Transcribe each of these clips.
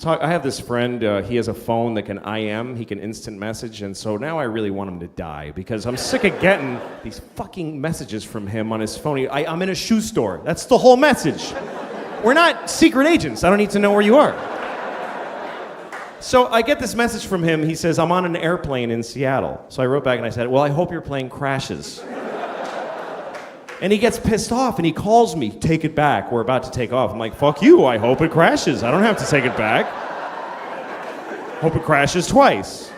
I have this friend, he has a phone that can IM, he can instant message, and so now I really want him to die because I'm sick of getting these fucking messages from him on his phone. I'm in a shoe store. That's the whole message. We're not secret agents. I don't need to know where you are. So I get this message from him. He says, I'm on an airplane in Seattle. So I wrote back and I said, well, I hope your plane crashes. And he gets pissed off and he calls me, take it back, we're about to take off. I'm like, fuck you, I hope it crashes. I don't have to take it back. Hope it crashes twice.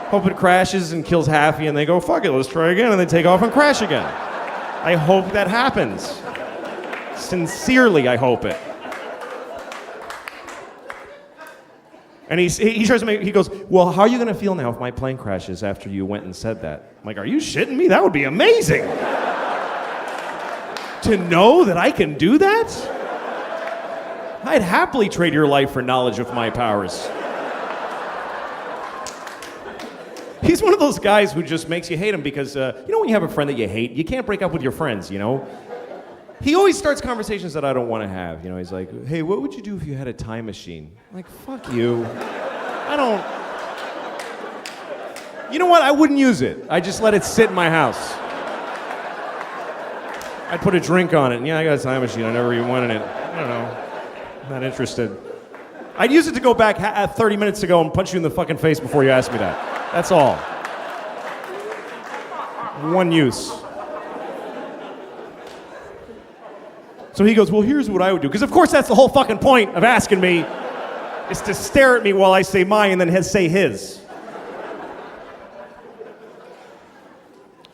Hope it crashes and kills Haffy and they go, fuck it, let's try again, and they take off and crash again. I hope that happens. Sincerely, I hope it. And he tries to make, he goes, well, how are you gonna feel now if my plane crashes after you went and said that? I'm like, are you shitting me? That would be amazing. To know that I can do that? I'd happily trade your life for knowledge of my powers. He's one of those guys who just makes you hate him because, you know when you have a friend that you hate, you can't break up with your friends, you know? He always starts conversations that I don't want to have. You know, he's like, hey, what would you do if you had a time machine? I'm like, fuck you. I don't... You know what? I wouldn't use it. I just let it sit in my house. I'd put a drink on it, and yeah, I got a time machine. I never even wanted it. I don't know. I'm not interested. I'd use it to go back 30 minutes ago and punch you in the fucking face before you asked me that. That's all. One use. So he goes, well, here's what I would do. Because of course that's the whole fucking point of asking me, is to stare at me while I say mine and then say his.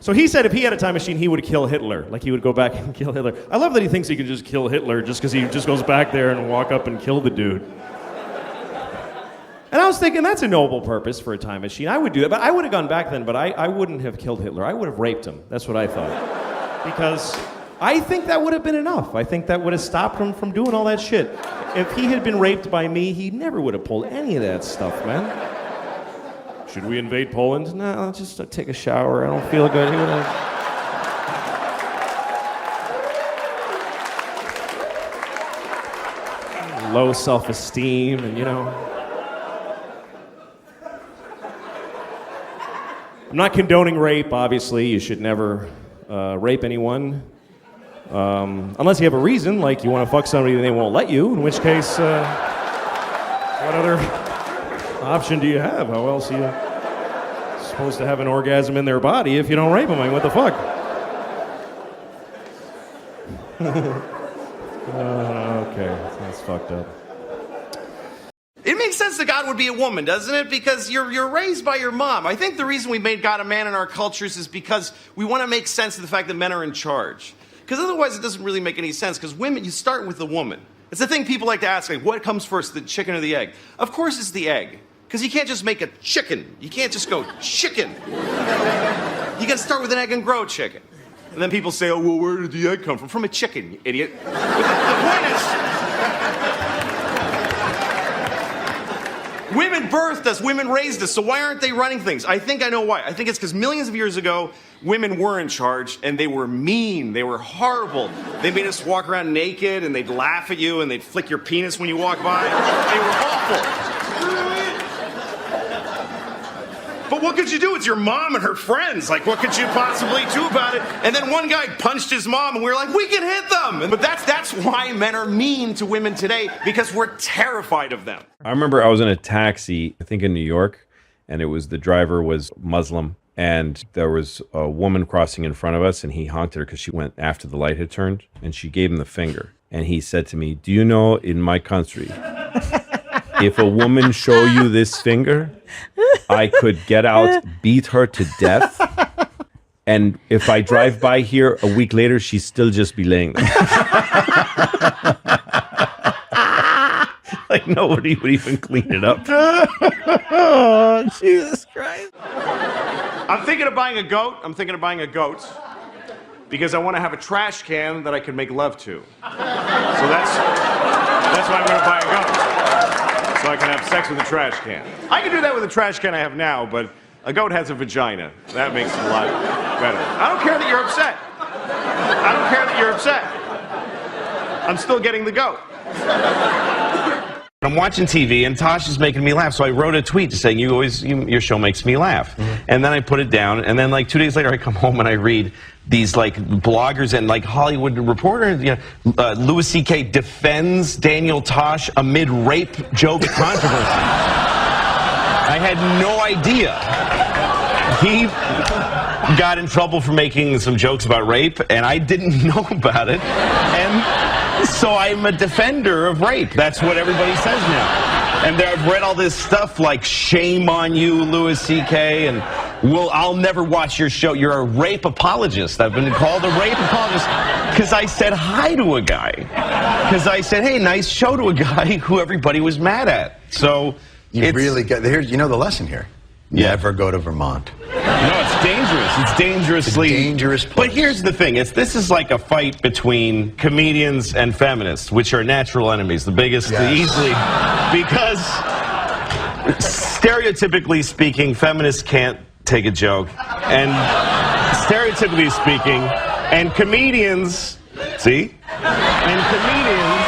So he said if he had a time machine, he would kill Hitler. Like he would go back and kill Hitler. I love that he thinks he can just kill Hitler just because he just goes back there and walk up and kill the dude. And I was thinking, that's a noble purpose for a time machine. I would do that, but I would have gone back then, but I wouldn't have killed Hitler. I would have raped him. That's what I thought. Because I think that would have been enough. I think that would have stopped him from doing all that shit. If he had been raped by me, he never would have pulled any of that stuff, man. Should we invade Poland? No, I'll just take a shower. I don't feel good. He would have... Low self-esteem and, you know... I'm not condoning rape, obviously. You should never rape anyone. Unless you have a reason, like you want to fuck somebody and they won't let you, in which case, what other option do you have? How else are you supposed to have an orgasm in their body if you don't rape them? I mean, what the fuck? Okay, that's fucked up. It makes sense that God would be a woman, doesn't it? Because you're raised by your mom. I think the reason we made God a man in our cultures is because we want to make sense of the fact that men are in charge. Because otherwise it doesn't really make any sense. Because women, you start with the woman. It's the thing people like to ask, like, what comes first, the chicken or the egg? Of course it's the egg. Because you can't just make a chicken. You can't just go chicken. You got to start with an egg and grow chicken. And then people say, oh, well, where did the egg come from? From a chicken, you idiot. The point is, women birthed us, women raised us, so why aren't they running things? I think I know why. I think it's because millions of years ago, women were in charge, and they were mean, they were horrible. They made us walk around naked, and they'd laugh at you, and they'd flick your penis when you walk by. They were awful. But what could you do? It's your mom and her friends. Like, what could you possibly do about it? And then one guy punched his mom, and we were like, we can hit them! But that's why men are mean to women today, because we're terrified of them. I remember I was in a taxi, I think in New York, and the driver was Muslim, and there was a woman crossing in front of us, and he honked at her because she went after the light had turned, and she gave him the finger. And he said to me, do you know in my country, if a woman show you this finger, I could get out, beat her to death, and if I drive by here a week later, she'd still just be laying there. Like nobody would even clean it up. Oh, Jesus Christ. I'm thinking of buying a goat. Because I want to have a trash can that I can make love to. So that's why I'm going to buy a goat. So I can have sex with a trash can. I can do that with a trash can I have now, but a goat has a vagina. That makes it a lot better. I don't care that you're upset. I'm still getting the goat. I I'm watching TV, and Tosh is making me laugh. So I wrote a tweet saying, your show makes me laugh. And then I put it down, and then like 2 days later, I come home and I read these like bloggers and like Hollywood Reporter, Louis C.K. defends Daniel Tosh amid rape joke controversy. I had no idea. He got in trouble for making some jokes about rape, and I didn't know about it. And so I'm a defender of rape. That's what everybody says now. And I've read all this stuff like, shame on you, Louis C.K., and I'll never watch your show. You're a rape apologist. I've been called a rape apologist because I said hi to a guy. Because I said, hey, nice show to a guy who everybody was mad at. So you really got, here's, you know the lesson here. Never go to Vermont. No, it's dangerous. It's dangerously... It's a dangerous place. But here's the thing. This is like a fight between comedians and feminists, which are natural enemies. The biggest, easily... Because, stereotypically speaking, feminists can't take a joke. And stereotypically speaking, and comedians... See? And comedians...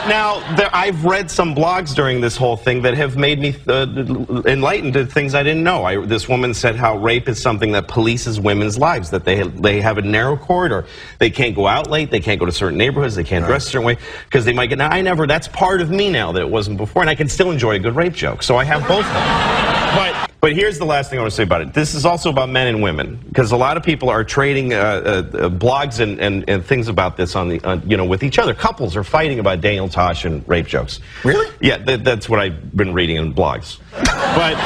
Now, I've read some blogs during this whole thing that have made me enlightened to things I didn't know. This woman said how rape is something that polices women's lives, that they have a narrow corridor. They can't go out late, they can't go to certain neighborhoods, they can't dress a certain way, because they might get... Now, that's part of me now that it wasn't before, and I can still enjoy a good rape joke, so I have both of them. But here's the last thing I want to say about it. This is also about men and women, because a lot of people are trading blogs and things about this on the with each other. Couples are fighting about Daniel Tosh and rape jokes. Really? Yeah, that's what I've been reading in blogs. But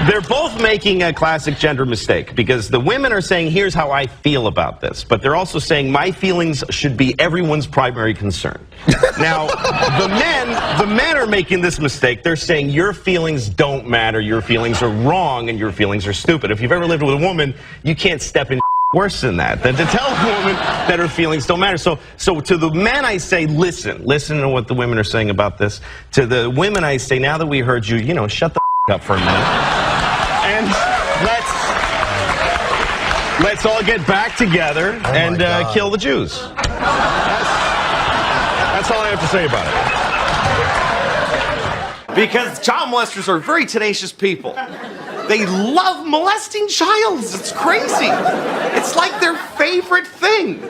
they're both making a classic gender mistake, because the women are saying, here's how I feel about this, but they're also saying my feelings should be everyone's primary concern. Now, the men are making this mistake. They're saying your feelings don't matter, your feelings are wrong, and your feelings are stupid. If you've ever lived with a woman, you can't step in worse than that, than to tell a woman that her feelings don't matter. So to the men I say, listen to what the women are saying about this. To the women I say, now that we heard you, shut the up for a minute. And let's all get back together and kill the Jews. That's all I have to say about it. Because child molesters are very tenacious people. They love molesting childs. It's crazy. It's like their favorite thing.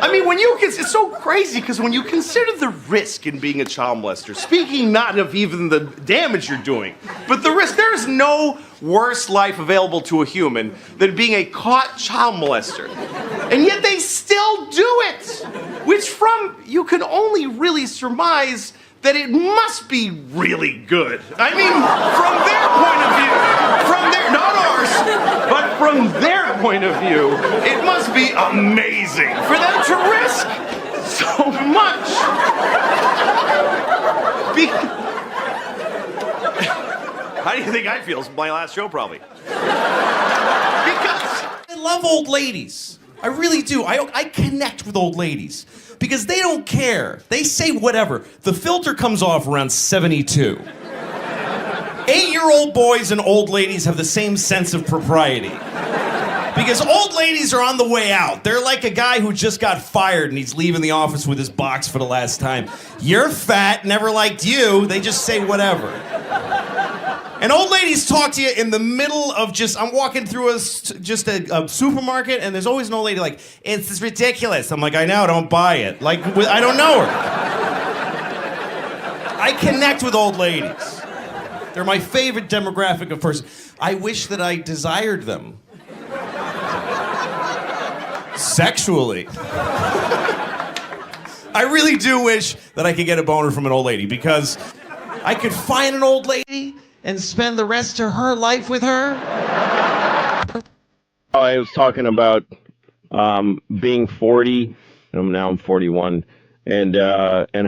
I mean, it's so crazy, because when you consider the risk in being a child molester, speaking not of even the damage you're doing, but the risk, there is no worse life available to a human than being a caught child molester. And yet they still do it, which you can only really surmise that it must be really good. I mean, from their point of view, not ours, but from their point of view, it must be amazing for them to risk so much. How do you think I feel? It's my last show, probably. Because I love old ladies. I really do. I connect with old ladies because they don't care. They say whatever. The filter comes off around 72. 8-year-old boys and old ladies have the same sense of propriety. Because old ladies are on the way out. They're like a guy who just got fired and he's leaving the office with his box for the last time. You're fat, never liked you. They just say whatever. And old ladies talk to you in the middle of I'm walking through a supermarket, and there's always an old lady like, it's ridiculous. I'm like, I know, don't buy it. Like, I don't know her. I connect with old ladies. They're my favorite demographic of person. I wish that I desired them. Sexually. I really do wish that I could get a boner from an old lady, because I could find an old lady and spend the rest of her life with her. I was talking about being 40, and now I'm 41, and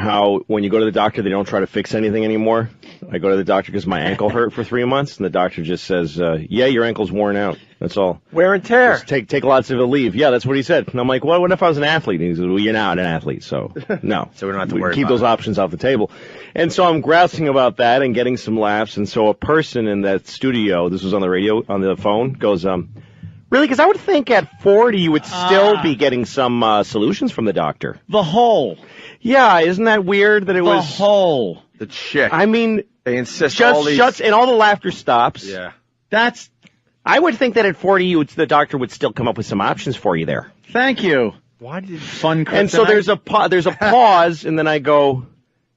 how when you go to the doctor, they don't try to fix anything anymore. I go to the doctor because my ankle hurt for 3 months, and the doctor just says, yeah, your ankle's worn out. That's all. Wear and tear. Just take lots of leave. Yeah, that's what he said. And I'm like, well, what if I was an athlete? And he says, well, you're not an athlete, so no. So we don't have to worry keep about those options off the table. And so I'm grousing about that and getting some laughs. And so a person in that studio, this was on the radio, on the phone, goes, Really? Because I would think at 40 you would still be getting some solutions from the doctor. The hole. Yeah, isn't that weird that it was... The hole. The chick. I mean, They insist just all these... shuts, and all the laughter stops. Yeah. That's... I would think that at 40 the doctor would still come up with some options for you there. Thank you. Why did... Fun kryptonite. And so there's a pause, and then I go,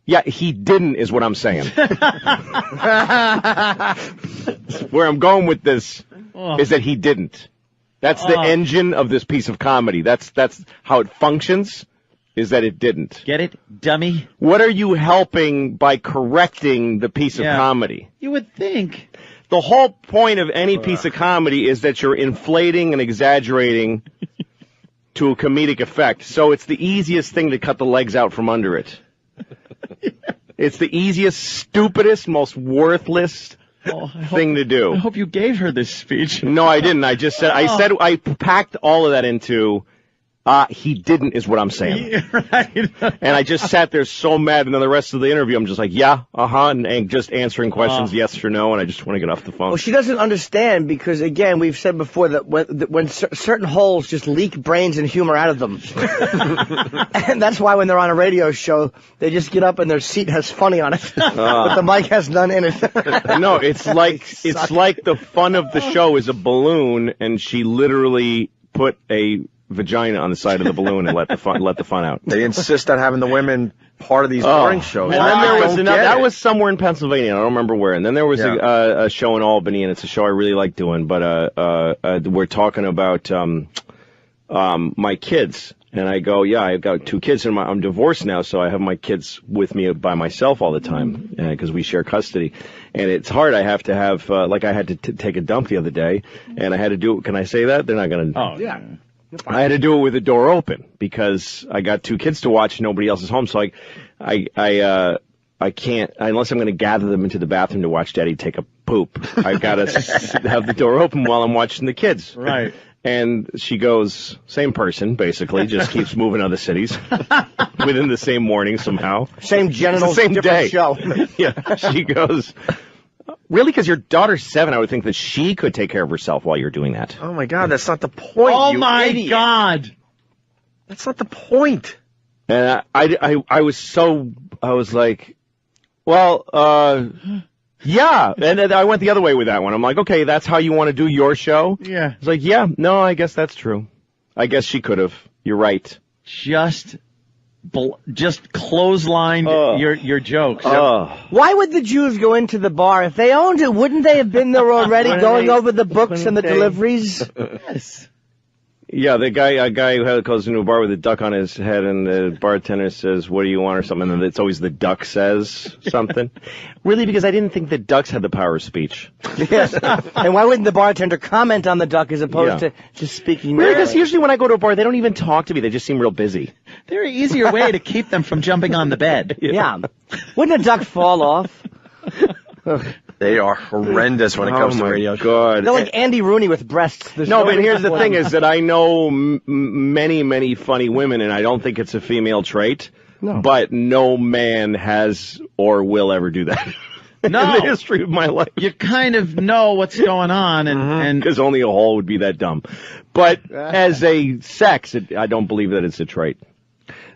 yeah, he didn't is what I'm saying. Where I'm going with this is that he didn't. That's the engine of this piece of comedy. That's how it functions, is that it didn't. Get it, dummy? What are you helping by correcting the piece of comedy? You would think. The whole point of any piece of comedy is that you're inflating and exaggerating to a comedic effect. So it's the easiest thing to cut the legs out from under it. It's the easiest, stupidest, most worthless thing to do. I hope you gave her this speech. No, I didn't. I just said, I packed all of that into, he didn't is what I'm saying. Right. And I just sat there so mad, and then the rest of the interview, I'm just like, yeah, and just answering questions, yes or no, and I just want to get off the phone. Well, she doesn't understand because, again, we've said before that when certain holes just leak brains and humor out of them. And that's why when they're on a radio show, they just get up and their seat has funny on it, but the mic has none in it. No, it's like the fun of the show is a balloon, and she literally put a vagina on the side of the balloon and let the fun out. They insist on having the women part of these morning shows. And then there was Don't another, get that it. was somewhere in Pennsylvania. I don't remember where. And then there was a show in Albany, and it's a show I really like doing. But we're talking about my kids, and I go, yeah, I've got 2 kids, and I'm divorced now, so I have my kids with me by myself all the time because we share custody. And it's hard. I have to have like I had to take a dump the other day, and I had to do it. Can I say that? They're not going to. Oh, yeah. I had to do it with the door open because I got 2 kids to watch. Nobody else is home, so I can't unless I'm going to gather them into the bathroom to watch Daddy take a poop. I've got to have the door open while I'm watching the kids. Right. And she goes, same person, basically, just keeps moving other cities within the same morning somehow. Same genitals, Same different day. show. Yeah. She goes, really? Because your daughter's 7, I would think that she could take care of herself while you're doing that. Oh, my God, that's not the point, Oh, you my idiot. God. That's not the point. And I was like, well, yeah. And then I went the other way with that one. I'm like, okay, that's how you want to do your show? Yeah. It's like, yeah, no, I guess that's true. I guess she could have. You're right. Just clotheslined your jokes. Why would the Jews go into the bar? If they owned it, wouldn't they have been there already going over the books and the deliveries? Yes. Yeah, a guy who goes into a bar with a duck on his head, and the bartender says, what do you want, or something, and it's always the duck says something. Really, because I didn't think that ducks had the power of speech. Yes. And why wouldn't the bartender comment on the duck as opposed to just speaking? Really, because usually when I go to a bar, they don't even talk to me. They just seem real busy. There's an easier way to keep them from jumping on the bed. Yeah. Wouldn't a duck fall off? They are horrendous when it comes to radio shows. God. They're like Andy Rooney with breasts. There's No, but way here's the for thing them. is that I know many, many funny women, and I don't think it's a female trait. No. But no man has or will ever do that. No. In the history of my life. You kind of know what's going on, and Because only a hole would be that dumb. But as a sex, I don't believe that it's a trait.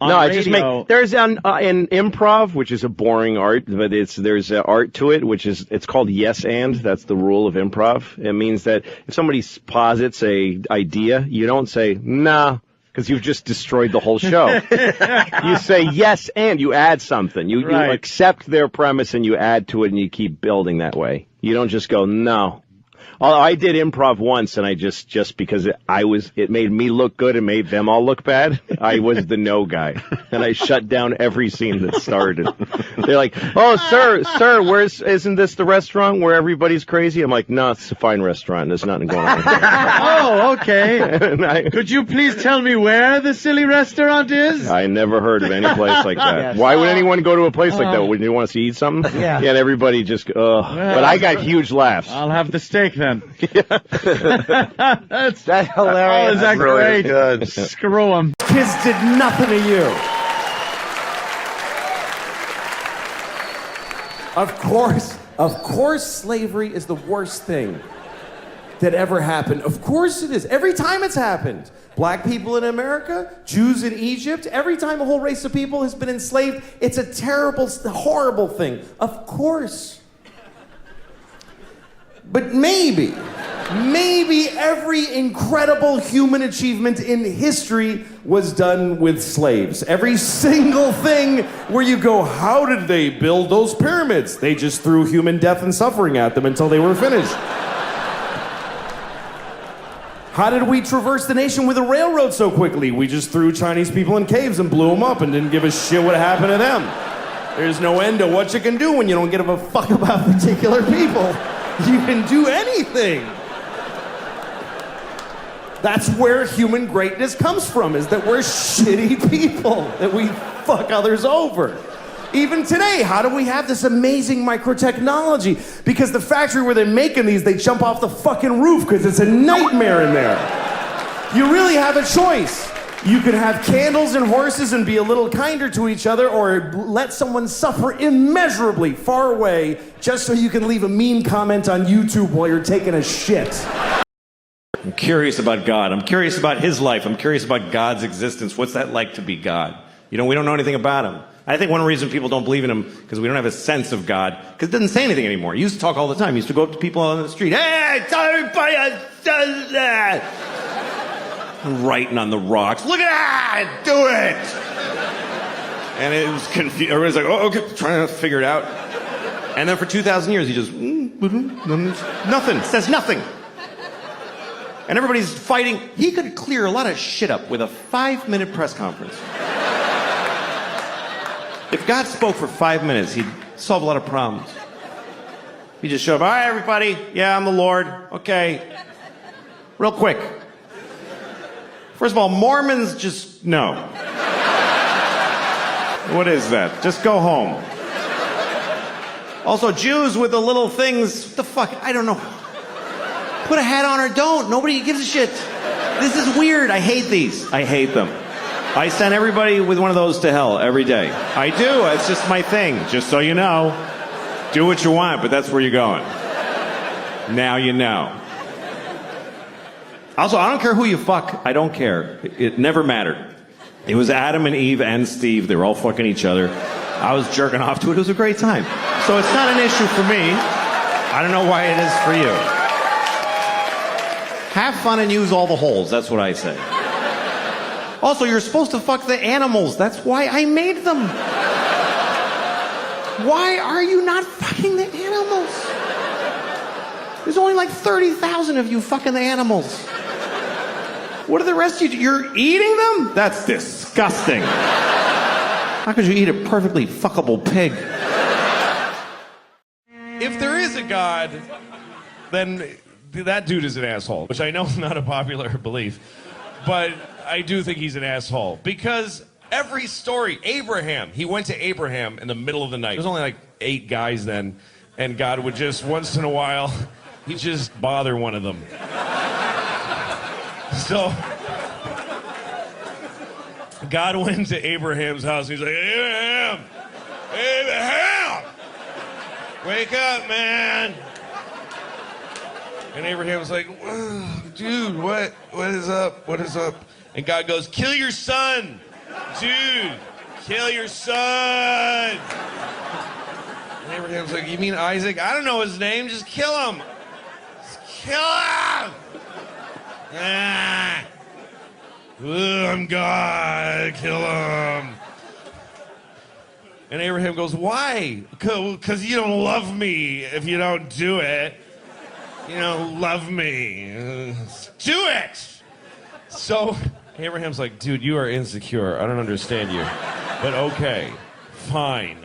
on No, I radio, just make there's an improv, which is a boring art, but there's art to it, which is it's called yes and. That's the rule of improv. It means that if somebody posits a idea, you don't say nah, because you've just destroyed the whole show. You say yes and you add something. You accept their premise and you add to it and you keep building that way. You don't just go no. I did improv once, and I just because it made me look good and made them all look bad. I was the no guy, and I shut down every scene that started. They're like, "Oh, sir, isn't this the restaurant where everybody's crazy?" I'm like, "No, it's a fine restaurant. There's nothing going on." Oh, okay. Could you please tell me where the silly restaurant is? I never heard of any place like that. Yes. Why would anyone go to a place like that? Would you want to eat something? Yeah. And everybody just, but I got huge laughs. I'll have the steak then. That's hilarious. Oh, is that Really great? good. Screw him. Kids did nothing to you. Of course, slavery is the worst thing. that ever happened. Of course it is. Every time it's happened. Black people in America, Jews in Egypt, every time a whole race of people has been enslaved, it's a terrible, horrible thing. Of course. But maybe every incredible human achievement in history was done with slaves. Every single thing where you go, how did they build those pyramids? They just threw human death and suffering at them until they were finished. How did we traverse the nation with a railroad so quickly? We just threw Chinese people in caves and blew them up and didn't give a shit what happened to them. There's no end to what you can do when you don't give a fuck about particular people. You can do anything. That's where human greatness comes from, is that we're shitty people, that we fuck others over. Even today, how do we have this amazing microtechnology? Because the factory where they're making these, they jump off the fucking roof because it's a nightmare in there. You really have a choice. You can have candles and horses and be a little kinder to each other, or let someone suffer immeasurably far away just so you can leave a mean comment on YouTube while you're taking a shit. I'm curious about God. I'm curious about his life. I'm curious about God's existence. What's that like to be God? You know, we don't know anything about him. I think one reason people don't believe in him because we don't have a sense of God, because it doesn't say anything anymore. He used to talk all the time. He used to go up to people on the street. Hey, tell everybody I said that. Writing on the rocks. Look at that! Do it! And it was confused. Everybody's like, oh, okay, trying to figure it out. And then for 2,000 years, he just, nothing, says nothing. And everybody's fighting. He could clear a lot of shit up with a 5-minute press conference. If God spoke for 5 minutes, he'd solve a lot of problems. He'd just show up, all right, everybody, yeah, I'm the Lord, okay. Real quick. First of all, Mormons just, no. What is that? Just go home. Also, Jews with the little things, what the fuck, I don't know. Put a hat on or don't, nobody gives a shit. This is weird, I hate these. I hate them. I send everybody with one of those to hell every day. I do, it's just my thing, just so you know. Do what you want, but that's where you're going. Now you know. Also, I don't care who you fuck, I don't care. It never mattered. It was Adam and Eve and Steve, they were all fucking each other. I was jerking off to it, it was a great time. So it's not an issue for me. I don't know why it is for you. Have fun and use all the holes, that's what I say. Also, you're supposed to fuck the animals. That's why I made them. Why are you not fucking the animals? There's only like 30,000 of you fucking the animals. What are the rest of you? You're eating them? That's disgusting. How could you eat a perfectly fuckable pig? If there is a God, then that dude is an asshole, which I know is not a popular belief. But I do think he's an asshole because every story, Abraham, he went to Abraham in the middle of the night. There was only like 8 guys then, and God would just, once in a while, he'd just bother one of them. So, God went to Abraham's house and he's like, Abraham, wake up, man. And Abraham was like, dude, what is up? What is up? And God goes, kill your son. Dude, kill your son. And Abraham's like, you mean Isaac? I don't know his name. Just kill him. Just kill him. Ah. I'm God. Kill him. And Abraham goes, why? Because you don't love me if you don't do it. You know, love me. Do it! So Abraham's like, dude, you are insecure. I don't understand you. But okay, fine.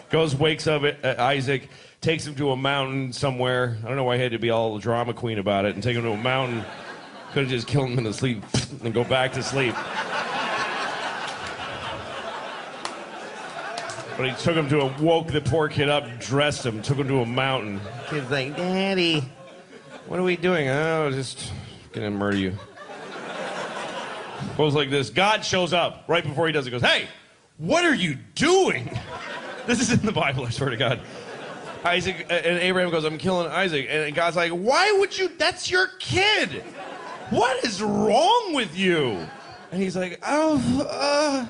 Goes, wakes up Isaac, takes him to a mountain somewhere. I don't know why he had to be all drama queen about it and take him to a mountain. Could have just killed him in the sleep and go back to sleep. But he took him woke the poor kid up, dressed him, took him to a mountain. Kid's like, Daddy, what are we doing? Oh, just gonna murder you. Goes like this. God shows up right before he does it. Goes, hey, what are you doing? This is in the Bible, I swear to God. Isaac and Abraham goes, I'm killing Isaac. And God's like, why would you? That's your kid. What is wrong with you? And he's like, and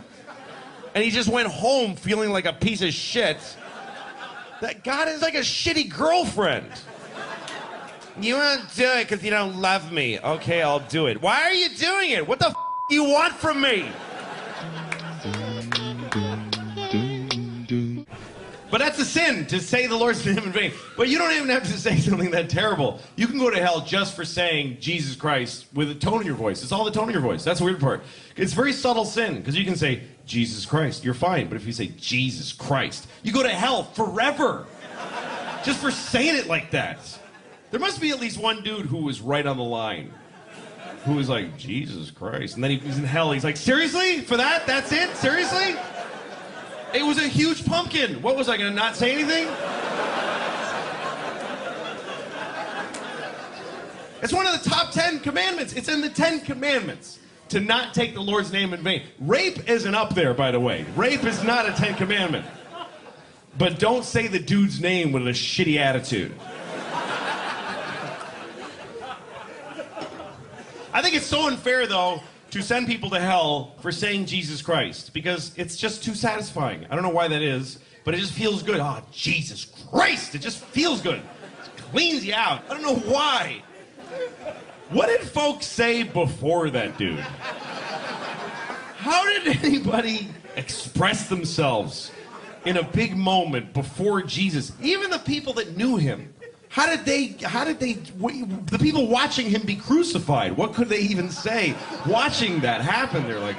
he just went home feeling like a piece of shit. That God is like a shitty girlfriend. You won't do it because you don't love me. Okay, I'll do it. Why are you doing it? What the do you want from me? But that's a sin, to say the Lord's name in vain. But you don't even have to say something that terrible. You can go to hell just for saying Jesus Christ with a tone in your voice. It's all the tone in your voice. That's the weird part. It's very subtle sin, because you can say, Jesus Christ, you're fine. But if you say, Jesus Christ, you go to hell forever. Just for saying it like that. There must be at least one dude who was right on the line. Who was like, Jesus Christ. And then he's in hell. He's like, seriously? For that? That's it? Seriously? It was a huge pumpkin. What was I going to not say anything? It's one of the top 10 commandments. It's in the 10 commandments to not take the Lord's name in vain. Rape isn't up there, by the way. Rape is not a 10 commandment. But don't say the dude's name with a shitty attitude. I think it's so unfair, though, to send people to hell for saying Jesus Christ, because it's just too satisfying. I don't know why that is, but it just feels good. Oh, Jesus Christ! It just feels good. It cleans you out. I don't know why. What did folks say before that dude? How did anybody express themselves in a big moment before Jesus? Even the people that knew him. How did the people watching him be crucified, what could they even say watching that happen? They're like,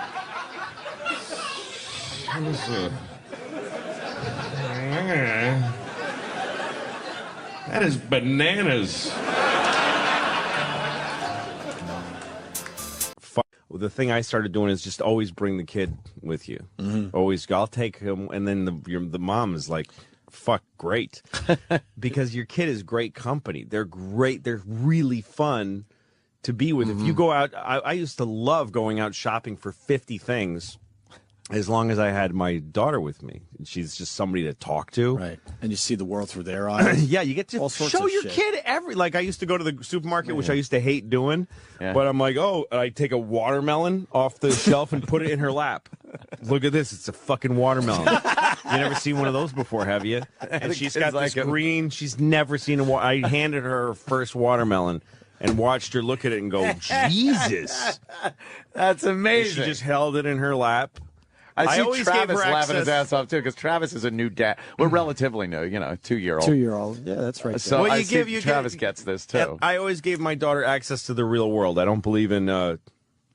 that is bananas. The thing I started doing is just always bring the kid with you. Mm-hmm. Always, I'll take him, and then the mom is like, fuck, great. Because your kid is great company. They're great. They're really fun to be with. Mm-hmm. If you go out, I used to love going out shopping for 50 things as long as I had my daughter with me. She's just somebody to talk to. Right. And you see the world through their eyes. Yeah, you get to show your kid like I used to go to the supermarket, which I used to hate doing. Yeah. But I'm like, I take a watermelon off the shelf and put it in her lap. Look at this. It's a fucking watermelon. You never seen one of those before, have you? And she's got this green. She's never seen I handed her first watermelon and watched her look at it and go, Jesus. That's amazing. And she just held it in her lap. I see Travis laughing his ass off, too, because Travis is a new dad. We're relatively new, 2-year-old. 2-year-old. Yeah, that's right. So Travis gets this, too. I always gave my daughter access to the real world. I don't believe in,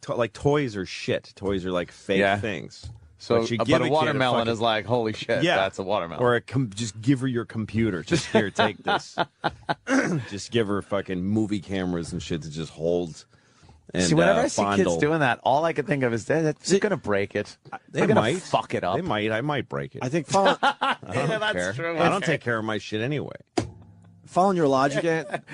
like, toys are shit. Toys are, like, fake things. So, but a watermelon is like, holy shit, that's a watermelon. Or just give her your computer. Just here, take this. Just give her fucking movie cameras and shit to just hold. And, see, whenever I see kids doing that, all I can think of is they're going to break it. They're going to fuck it up. They might. I might break it. I think I don't care. True. I don't take care of my shit anyway. Following your logic,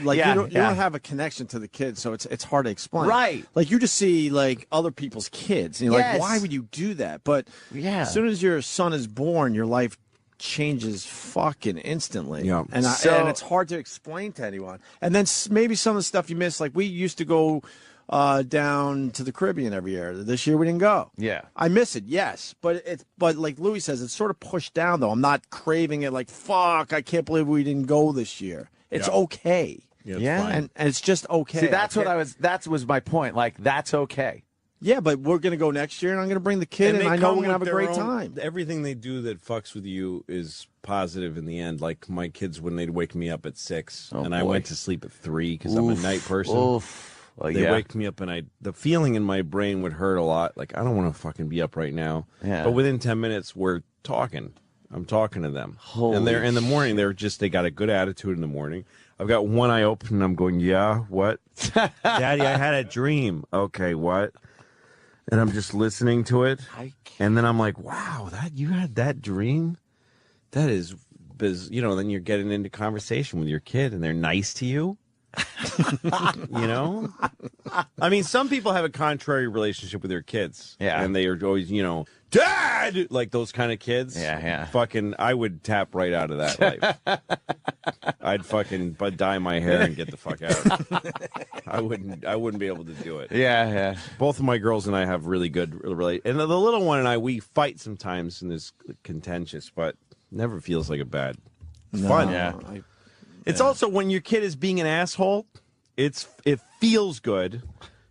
like you don't have a connection to the kids, so it's hard to explain. Right. Like you just see like other people's kids, and you're like, why would you do that? But as soon as your son is born, your life changes fucking instantly. Yeah. And it's hard to explain to anyone. And then maybe some of the stuff you miss, like we used to go down to the Caribbean every year. This year we didn't go. Yeah. I miss it, yes. But like Louis says, it's sort of pushed down though. I'm not craving it like, fuck, I can't believe we didn't go this year. It's okay. Yeah. And it's just okay. See, that was my point. Like, that's okay. Yeah, but we're going to go next year and I'm going to bring the kid and I know we're going to have a great time. Everything they do that fucks with you is positive in the end. Like my kids, when they'd wake me up at 6 and I went to sleep at 3 because I'm a night person. They wake me up and the feeling in my brain would hurt a lot. Like, I don't want to fucking be up right now. Yeah. But within 10 minutes, we're talking. I'm talking to them. And they're in the morning, they got a good attitude in the morning. I've got one eye open and I'm going, yeah, what? Daddy, I had a dream. Okay, what? And I'm just listening to it. And then I'm like, wow, you had that dream? That is, then you're getting into conversation with your kid and they're nice to you. You know? I mean, some people have a contrary relationship with their kids. Yeah. And they are always, Dad! Like those kind of kids. Yeah. Fucking, I would tap right out of that life. I'd fucking dye my hair and get the fuck out. I wouldn't be able to do it. Yeah. Both of my girls and I have really good and the little one and I, we fight sometimes and it's contentious, but never feels like a bad. It's fun. Yeah. It's also when your kid is being an asshole, it feels good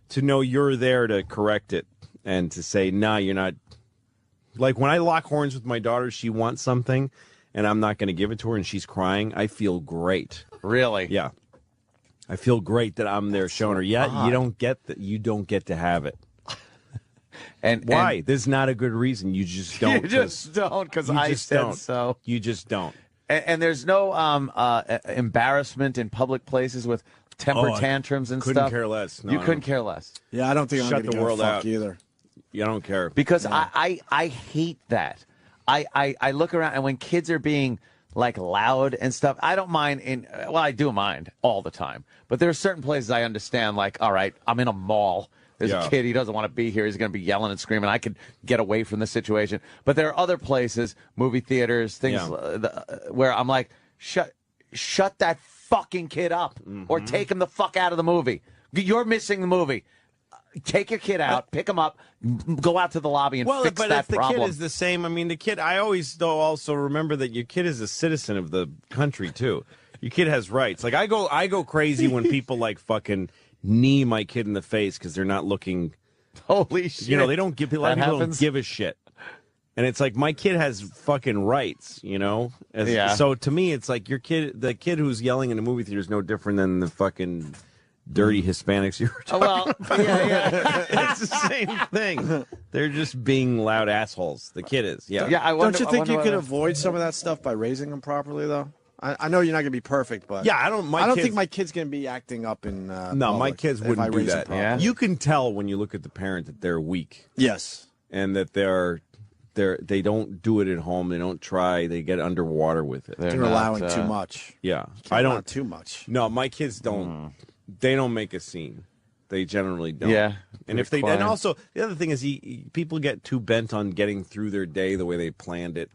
to know you're there to correct it and to say, nah, you're not. Like when I lock horns with my daughter, she wants something and I'm not going to give it to her and she's crying, I feel great. Really? Yeah. I feel great that I'm there showing her, yeah, you don't get to have it. And why? There's not a good reason. You just don't. You just don't because I said so. You just don't. And there's no embarrassment in public places with temper tantrums and couldn't stuff. Care less. No, you couldn't care less. Yeah, I don't think Shut I'm going to the world out either. You don't care because I hate that. I look around and when kids are being like loud and stuff, I don't mind. I do mind all the time. But there are certain places I understand. Like, all right, I'm in a mall. There's a kid, he doesn't want to be here. He's going to be yelling and screaming. I could get away from the situation. But there are other places, movie theaters, things where I'm like, shut that fucking kid up or take him the fuck out of the movie. You're missing the movie. Take your kid out, pick him up, go out to the lobby and fix that problem. But if the kid is the same, I mean, the kid, I always, though, also remember that your kid is a citizen of the country, too. Your kid has rights. Like, I go crazy when people, like, fucking knee my kid in the face because they're not looking. Holy shit! They don't give. A lot of people don't give a shit, and it's like my kid has fucking rights. So to me, it's like the kid who's yelling in the movie theater is no different than the fucking dirty Hispanics you were talking about. It's the same thing. They're just being loud assholes. The kid is. Yeah. Don't you think you could avoid some of that stuff by raising them properly, though? I know you're not going to be perfect, but I don't think my kid's going to be acting up in. No, my kids wouldn't do that. Yeah? You can tell when you look at the parent that they're weak. Yes, and that they don't do it at home. They don't try. They get underwater with it. They're allowing too much. Yeah, I don't too much. No, my kids don't. They don't make a scene. They generally don't. Yeah, and if they and also the other thing is people get too bent on getting through their day the way they planned it.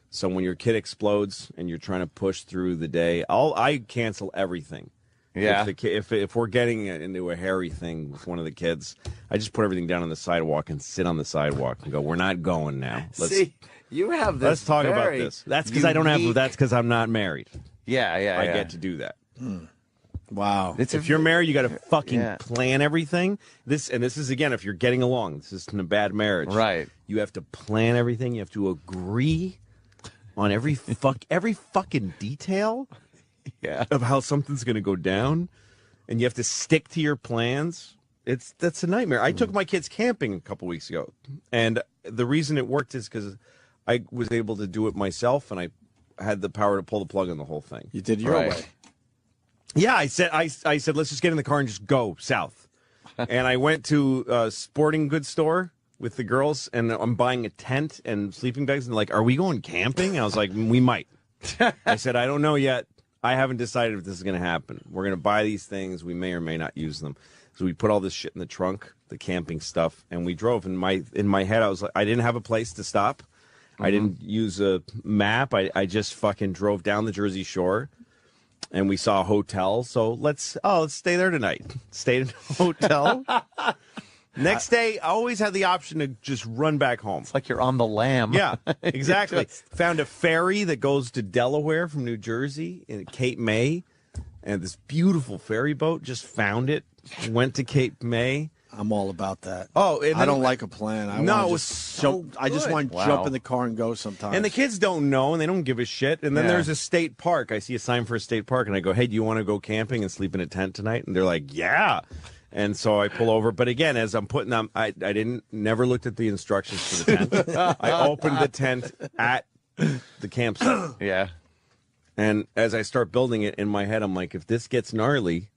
So when your kid explodes and you're trying to push through the day, I cancel everything. Yeah. If we're getting into a hairy thing with one of the kids, I just put everything down on the sidewalk and sit on the sidewalk and go, "We're not going now." See, you have this. Let's talk about this. That's because I don't have. That's because I'm not married. Yeah. I get to do that. Wow. If you're married, you got to fucking plan everything. This is again, if you're getting along, this isn't a bad marriage. Right. You have to plan everything. You have to agree on every fucking detail of how something's going to go down, and you have to stick to your plans. That's a nightmare. I took my kids camping a couple weeks ago, and the reason it worked is because I was able to do it myself, and I had the power to pull the plug on the whole thing. You did your way. Yeah, I said let's just get in the car and just go south, and I went to a sporting goods store with the girls, and I'm buying a tent and sleeping bags, and like, are we going camping? And I was like, we might. I said, I don't know yet. I haven't decided if this is going to happen. We're going to buy these things. We may or may not use them. So we put all this shit in the trunk, the camping stuff, and we drove. In my head, I was like, I didn't have a place to stop. I didn't use a map. I just fucking drove down the Jersey Shore, and we saw a hotel. So let's stay there tonight. Stayed in a hotel. Next day, I always had the option to just run back home. It's like you're on the lam. Yeah, exactly. Found a ferry that goes to Delaware from New Jersey in Cape May, and this beautiful ferry boat. Just found it. Went to Cape May. I'm all about that. Oh, I don't like a plan. It was so good. I just want to jump in the car and go sometimes. And the kids don't know, and they don't give a shit. And then there's a state park. I see a sign for a state park, and I go, "Hey, do you want to go camping and sleep in a tent tonight?" And they're like, "Yeah." And so I pull over. But again, as I'm putting them, I never looked at the instructions for the tent. I opened the tent at the campsite. Yeah. And as I start building it in my head, I'm like, if this gets gnarly,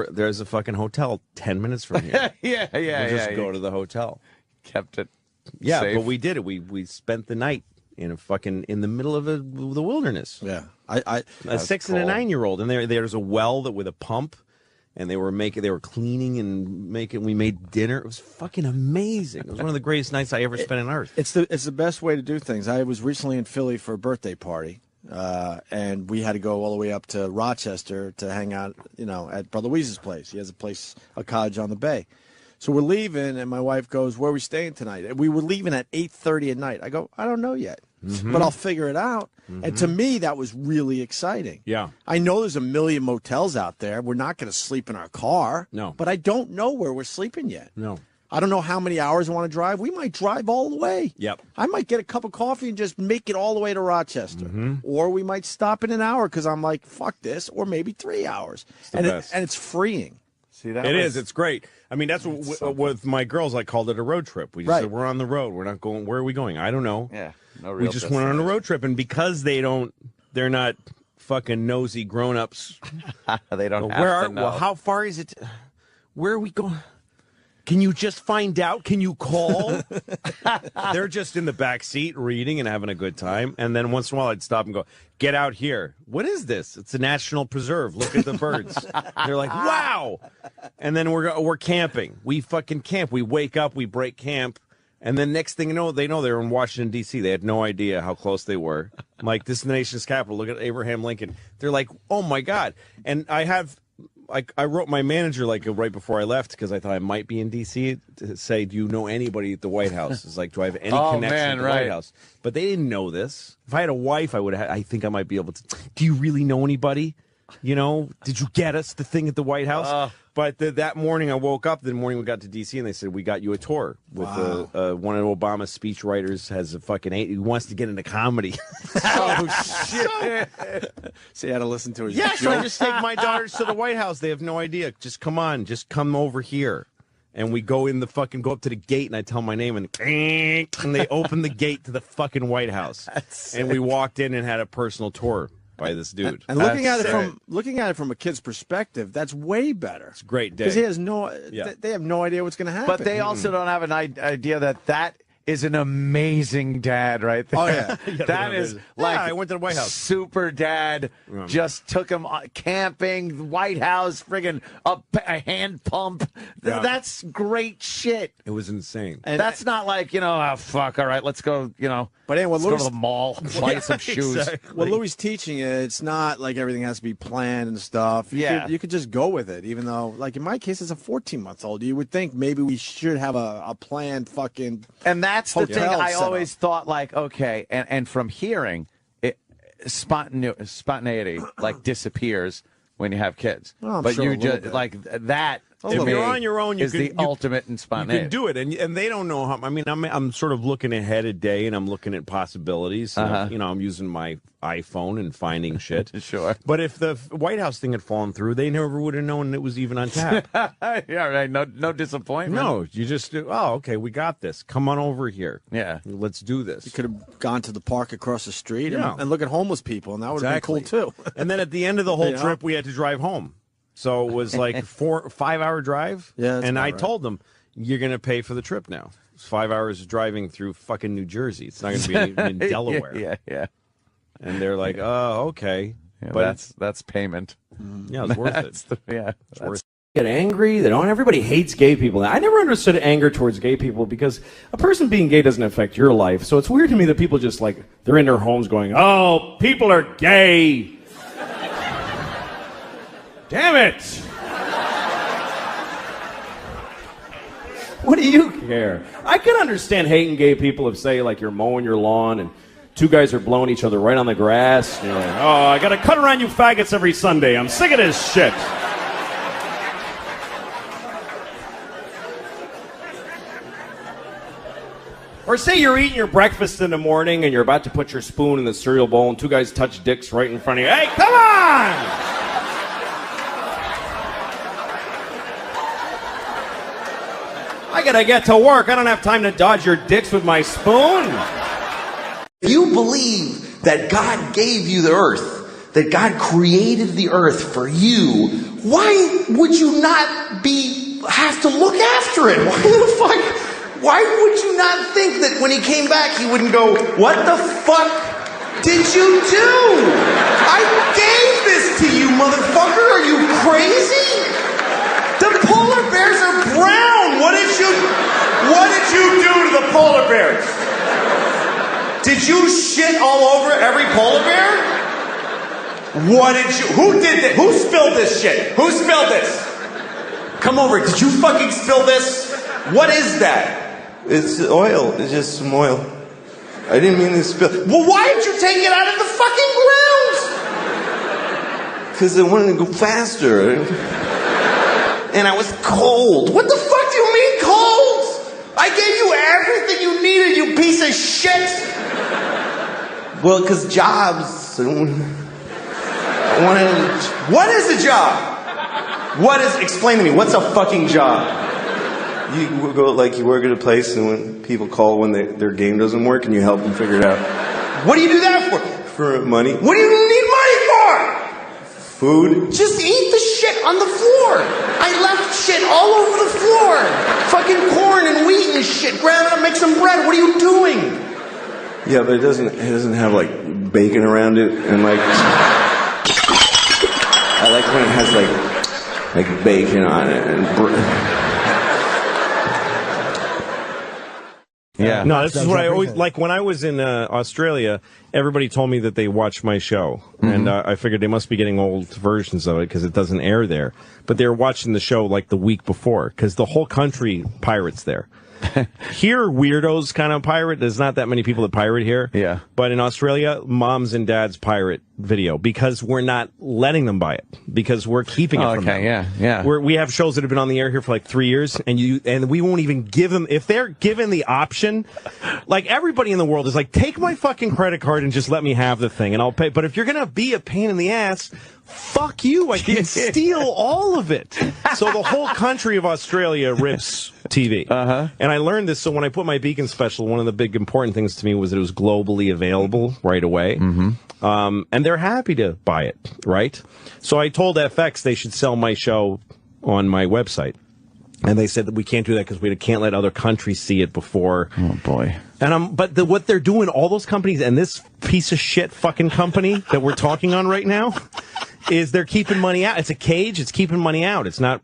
there's a fucking hotel 10 minutes from here. Yeah. We'll just go to the hotel. Kept it safe. But we did it. We spent the night in the middle of the wilderness. Yeah. A 6 and a 9-year-old. And there's a well with a pump. and they were cleaning and we made dinner. It was fucking amazing. It was one of the greatest nights I ever spent on earth. It's the best way to do things. I was recently in Philly for a birthday party, and we had to go all the way up to Rochester to hang out, at Brother Weeze's place. He has a cottage on the bay. So we're leaving, and my wife goes, "Where are we staying tonight?" And we were leaving at 8:30 at night. I go, "I don't know yet, but I'll figure it out." And to me, that was really exciting. Yeah. I know there's a million motels out there. We're not going to sleep in our car. No. But I don't know where we're sleeping yet. No. I don't know how many hours I want to drive. We might drive all the way. Yep. I might get a cup of coffee and just make it all the way to Rochester. Or we might stop in an hour because I'm like, fuck this, or maybe 3 hours. the best. And it's freeing. See that? It is. It's great. I mean, that's what with my girls. I called it a road trip. We just said we're on the road. We're not going. Where are we going? I don't know. Yeah. No real we just went on a road trip, and because they're not fucking nosy grown-ups. They don't have to know. Well, how far is it? Where are we going? Can you just find out? Can you call? They're just in the back seat reading and having a good time. And then once in a while, I'd stop and go, "Get out here. What is this? It's a national preserve. Look at the birds." They're like, "Wow." And then we're camping. We fucking camp. We wake up. We break camp. And then next thing you know, they're in Washington, D.C. They had no idea how close they were. I'm like, this is the nation's capital. Look at Abraham Lincoln. They're like, "Oh, my God." And I wrote my manager right before I left because I thought I might be in D.C. to say, "Do you know anybody at the White House?" It's like, do I have any connection to the White House? But they didn't know this. If I had a wife, I think I might be able to. Do you really know anybody? Did you get us the thing at the White House? But that morning I woke up. The morning we got to D.C. and they said, "We got you a tour with one of Obama's speechwriters has a fucking he wants to get into comedy." Oh, shit. So you had to listen to his So I just take my daughters to the White House. They have no idea. Just come on. Just come over here. And we go go up to the gate, and I tell my name, and they open the gate to the fucking White House. And we walked in and had a personal tour by this dude. And looking at it from a kid's perspective, that's way better. It's a great day. Because he has they have no idea what's going to happen. But they also don't have an idea that is an amazing dad right there. Oh, yeah. That is like I went to the White House. Super dad just took him camping, White House, friggin' a hand pump. Yeah. That's great shit. It was insane. And that's not like, oh, fuck, all right, let's go, But anyway, let's go to the mall, buy some shoes. Exactly. What Louis teaching you, it's not like everything has to be planned and stuff. You could just go with it, even though, like in my case, it's a 14-month-old. You would think maybe we should have a planned fucking And that's the thing I setup. always thought, like, okay, and from hearing, spontaneity, like, disappears when you have kids. Well, I'm but sure you a little just, bit. like, that, to If me, you're on your own, you is the ultimate in You spontaneity. can do it, and they don't know how. I mean, I'm sort of looking ahead a day, and I'm looking at possibilities. And I'm using my iPhone and finding shit. Sure. But if the White House thing had fallen through, they never would have known it was even on tap. Yeah, right. No disappointment. No, you just okay, we got this. Come on over here. Yeah. Let's do this. You could have gone to the park across the street Yeah. and look at homeless people, and that would have been cool too. And then at the end of the whole trip, we had to drive home. So it was like 5 hour drive. Yeah, that's and about I right. told them, "You're going to pay for the trip now. It's 5 hours driving through fucking New Jersey. It's not going to be in Delaware." Yeah. And they're like, "Oh, okay." Yeah, but that's payment. yeah, it's worth it. It's worth it. Get angry. They don't. Everybody hates gay people. I never understood anger towards gay people because a person being gay doesn't affect your life. So it's weird to me that people just they're in their homes going, "Oh, people are gay. Damn it. What do you care?" I can understand hating gay people if, say, you're mowing your lawn and two guys are blowing each other right on the grass. And you're like, "Oh, I gotta cut around you faggots every Sunday. I'm sick of this shit." Or say you're eating your breakfast in the morning and you're about to put your spoon in the cereal bowl and two guys touch dicks right in front of you. Hey, come on! I gotta get to work. I don't have time to dodge your dicks with my spoon. If you believe that God gave you the earth, that God created the earth for you, why would you not have to look after it? Why would you not think that when he came back he wouldn't go, "What the fuck did you do? I gave this to you, motherfucker. Are you crazy?" bears are brown. What did you do to the polar bears? Did you shit all over every polar bear? Who did this? Who spilled this shit? Who spilled this? Come over. Did you fucking spill this? What is that? It's oil. It's just some oil. I didn't mean to spill. Well, why did you take it out of the fucking ground? Because I wanted to go faster. And I was cold. What the fuck do you mean cold? I gave you everything you needed, you piece of shit. Well, because jobs. I wanted. What is a job? Explain to me, what's a fucking job? You go you work at a place, and when people call when their game doesn't work, and you help them figure it out. What do you do that for? For money. What do you need money for? Food. Just eat the shit on the floor. I left shit all over the floor. Fucking corn and wheat and shit. Grab it up, make some bread. What are you doing? Yeah, but it doesn't have bacon around it, and I like when it has bacon on it and. Yeah. No, this is what I always like. When I was in Australia, everybody told me that they watched my show, and I figured they must be getting old versions of it because it doesn't air there. But they were watching the show the week before because the whole country pirates there. Here, weirdos kind of pirate. There's not that many people that pirate here. Yeah. But in Australia, moms and dads pirate video because we're not letting them buy it because we're keeping it from them. Yeah. We have shows that have been on the air here for 3 years, and we won't even give them if they're given the option. Everybody in the world is take my fucking credit card and just let me have the thing, and I'll pay. But if you're gonna be a pain in the ass, fuck you! I can steal all of it. So the whole country of Australia rips TV. And I learned this. So when I put my Beacon special, one of the big important things to me was that it was globally available right away. And they're happy to buy it, right? So I told FX they should sell my show on my website. And they said that we can't do that because we can't let other countries see it before. Oh, boy. And what they're doing, all those companies and this piece of shit fucking company that we're talking on right now, is they're keeping money out. It's a cage. It's keeping money out. It's not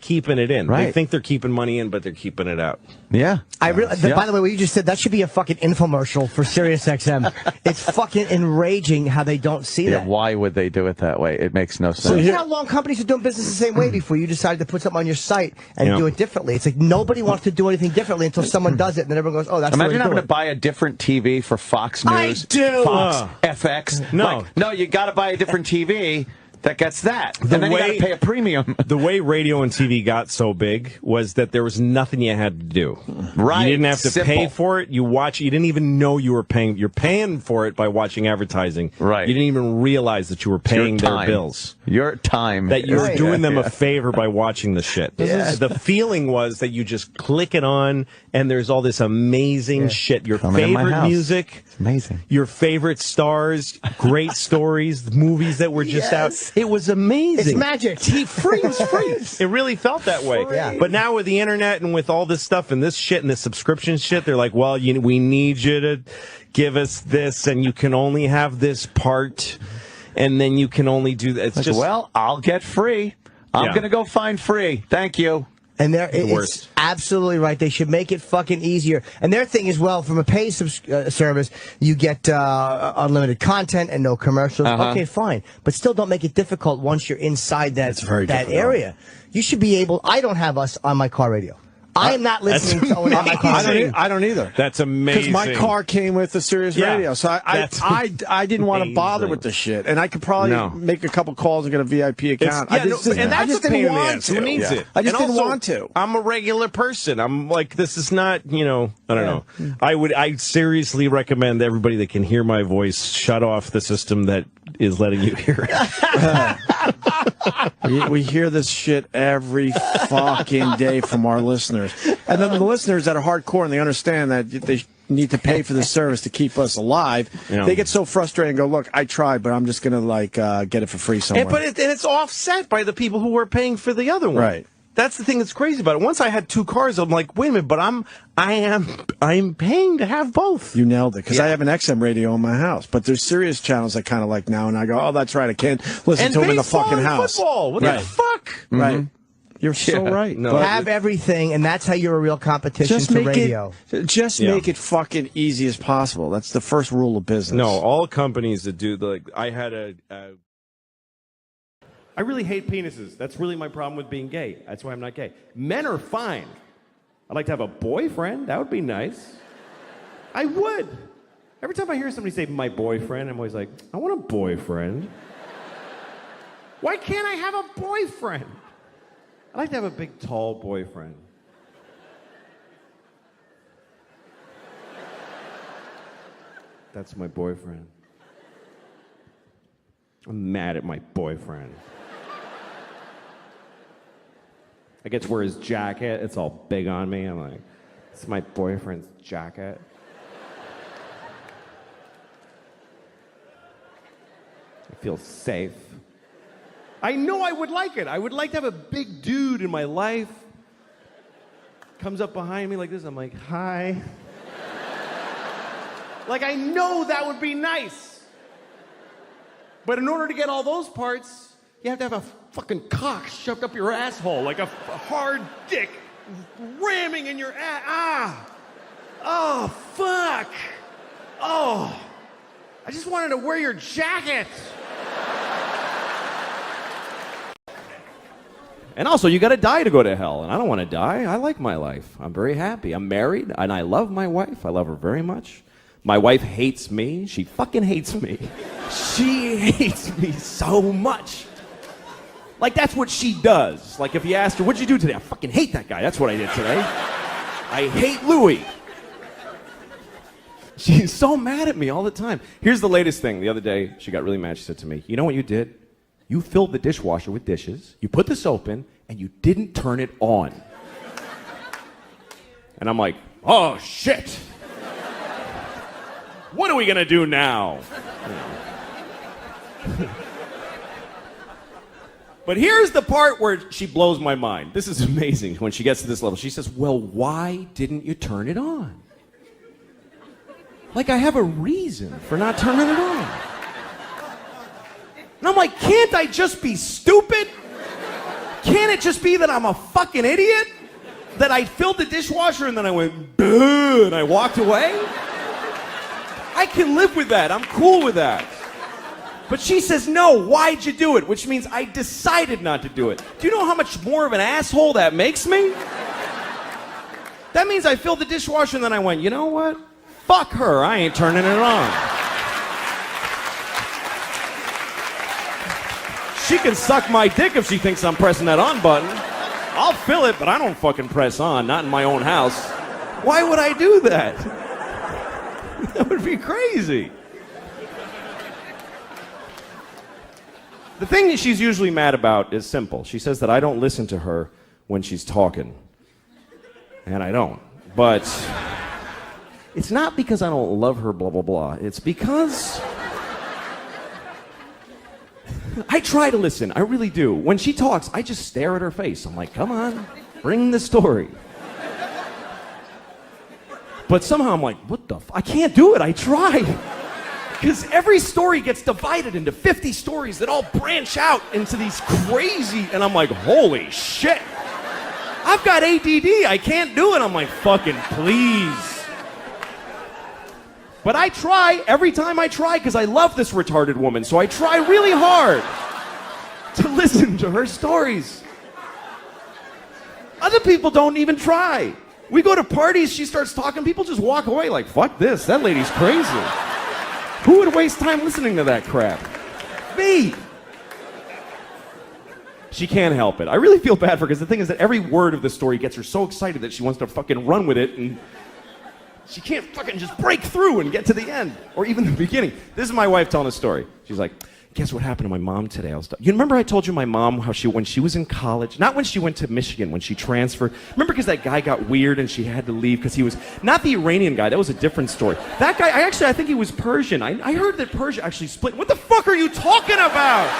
keeping it in. Right. They think they're keeping money in, but they're keeping it out. Yeah. By the way, what you just said, that should be a fucking infomercial for SiriusXM. It's fucking enraging how they don't see that. Why would they do it that way? It makes no sense. So you know how long companies are doing business the same way before you decided to put something on your site and do it differently. It's nobody wants to do anything differently until someone does it, and then everyone goes, "Oh, that's." Imagine having to buy a different TV for Fox News, Fox FX. No, you got to buy a different TV. That gets that. And then you got to pay a premium. The way radio and TV got so big was that there was nothing you had to do. Right. You didn't have to pay for it. You didn't even know you were paying. You're paying for it by watching advertising. Right. You didn't even realize that you were paying their bills. Your time. That you're doing them a favor by watching the shit. The feeling was that you just click it on and there's all this amazing shit. Your favorite music. It's amazing. Your favorite stars, great stories, movies that were just out. It was amazing. It's magic. Free. It was free. It really felt that way. Yeah. But now with the internet and with all this stuff and this shit and this subscription shit, they're like, well, we need you to give us this, and you can only have this part, and then you can only do that. It's well, I'll get free. I'm going to go find free. Thank you. And it's absolutely right. They should make it fucking easier. And their thing is, well, from a paid service, you get unlimited content and no commercials. Okay, fine. But still don't make it difficult once you're inside that area. You should be able... I don't have us on my car radio. I am not listening to someone on my car. I don't either. That's amazing. Because my car came with the Sirius radio, so I didn't want to bother with the shit, and I could probably make a couple calls and get a VIP account. And that's a pain in the ass. Who needs it? I just didn't want to. I'm a regular person. I'm like, this is not, I don't know. I seriously recommend everybody that can hear my voice shut off the system that is letting you hear it. We hear this shit every fucking day from our listeners. And then the listeners that are hardcore and they understand that they need to pay for the service to keep us alive, they get so frustrated and go, look, I tried, but I'm just going to get it for free somewhere. And it's offset by the people who are paying for the other one. Right. That's the thing that's crazy about it. Once I had two cars, I'm like, wait a minute, but I'm paying to have both. You nailed it, because I have an XM radio in my house, but there's Sirius channels I kind of like now, and I go, oh, that's right, I can't listen to them in the fucking house. Football, what the fuck? Right. You're so right. No, Have everything, and that's how you're a real competition just to make radio. Make it fucking easy as possible. That's the first rule of business. No, all companies that do I had I really hate penises. That's really my problem with being gay. That's why I'm not gay. Men are fine. I'd like to have a boyfriend. That would be nice. I would. Every time I hear somebody say my boyfriend, I'm always like, I want a boyfriend. Why can't I have a boyfriend? I'd like to have a big, tall boyfriend. That's my boyfriend. I'm mad at my boyfriend. I get to wear his jacket. It's all big on me. I'm like, it's my boyfriend's jacket. I feel safe. I know I would like it. I would like to have a big dude in my life. Comes up behind me like this. I'm like, hi. Like, I know that would be nice. But in order to get all those parts, you have to have a fucking cock shoved up your asshole, like a hard dick ramming in your ass. Ah! Oh, fuck! Oh! I just wanted to wear your jacket! And also, you gotta die to go to hell, and I don't want to die. I like my life. I'm very happy. I'm married, and I love my wife. I love her very much. My wife hates me. She fucking hates me. She hates me so much. Like, that's what she does. Like, if you asked her, what'd you do today? I fucking hate that guy. That's what I did today. I hate Louis. She's so mad at me all the time. Here's the latest thing. The other day, she got really mad. She said to me, you know what you did? You filled the dishwasher with dishes, you put the soap in, and you didn't turn it on. And I'm like, oh, shit. What are we gonna do now? But here's the part where she blows my mind. This is amazing when she gets to this level. She says, well, why didn't you turn it on? Like I have a reason for not turning it on. And I'm like, can't I just be stupid? Can't it just be that I'm a fucking idiot? That I filled the dishwasher and then I went, boo, and I walked away? I can live with that. I'm cool with that. But she says, no, why'd you do it? Which means I decided not to do it. Do you know how much more of an asshole that makes me? That means I filled the dishwasher and then I went, you know what? Fuck her, I ain't turning it on. She can suck my dick if she thinks I'm pressing that on button. I'll fill it, but I don't fucking press on, not in my own house. Why would I do that? That would be crazy. The thing that she's usually mad about is simple. She says that I don't listen to her when she's talking. And I don't. But it's not because I don't love her, blah, blah, blah. It's because I try to listen. I really do. When she talks, I just stare at her face. I'm like, come on, bring the story. But somehow I'm like, what the I can't do it. I try. Because every story gets divided into 50 stories that all branch out into these crazy, and I'm like, holy shit. I've got ADD. I can't do it. I'm like, fucking please. But I try every time I try because I love this retarded woman. So I try really hard to listen to her stories. Other people don't even try. We go to parties, she starts talking, people just walk away like, fuck this, that lady's crazy. Who would waste time listening to that crap? Me. She can't help it. I really feel bad for her because the thing is that every word of the story gets her so excited that she wants to fucking run with it and she can't fucking just break through and get to the end or even the beginning. This is my wife telling a story. She's like, guess what happened to my mom today? You remember I told you my mom how when she was in college, not when she went to Michigan, when she transferred. Remember because that guy got weird and she had to leave because he was, not the Iranian guy, that was a different story. That guy, I think he was Persian. I heard that Persia actually split. What the fuck are you talking about?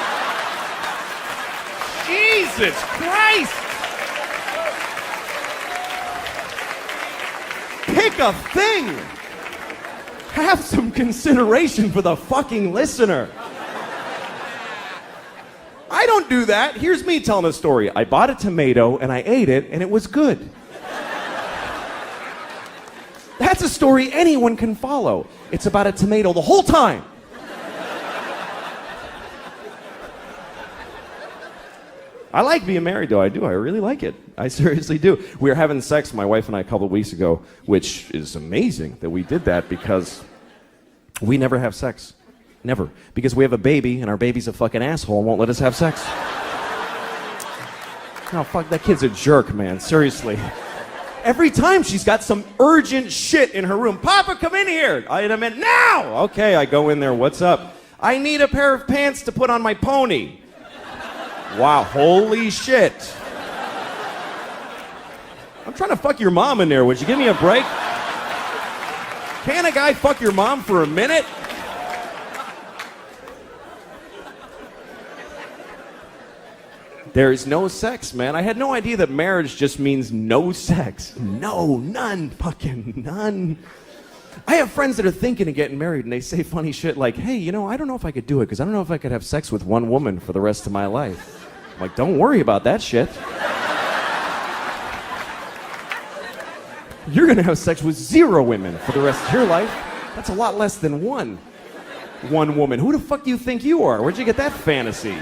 Jesus Christ! Pick a thing! Have some consideration for the fucking listener. I don't do that. Here's me telling a story. I bought a tomato and I ate it and it was good. That's a story anyone can follow. It's about a tomato the whole time. I like being married, though. I do. I really like it. I seriously do. We were having sex, my wife and I, a couple of weeks ago, which is amazing that we did that because we never have sex. Never. Because we have a baby, and our baby's a fucking asshole and won't let us have sex. Oh, fuck, that kid's a jerk, man. Seriously. Every time she's got some urgent shit in her room. Papa, come in here. I meant now. Okay, I go in there. What's up? I need a pair of pants to put on my pony. Wow, holy shit. I'm trying to fuck your mom in there. Would you give me a break? Can a guy fuck your mom for a minute? There is no sex, man. I had no idea that marriage just means no sex. No, none, fucking none. I have friends that are thinking of getting married, and they say funny shit like, hey, you know, I don't know if I could do it, because I don't know if I could have sex with one woman for the rest of my life. I'm like, don't worry about that shit. You're going to have sex with 0 women for the rest of your life. That's a lot less than one woman. Who the fuck do you think you are? Where'd you get that fantasy?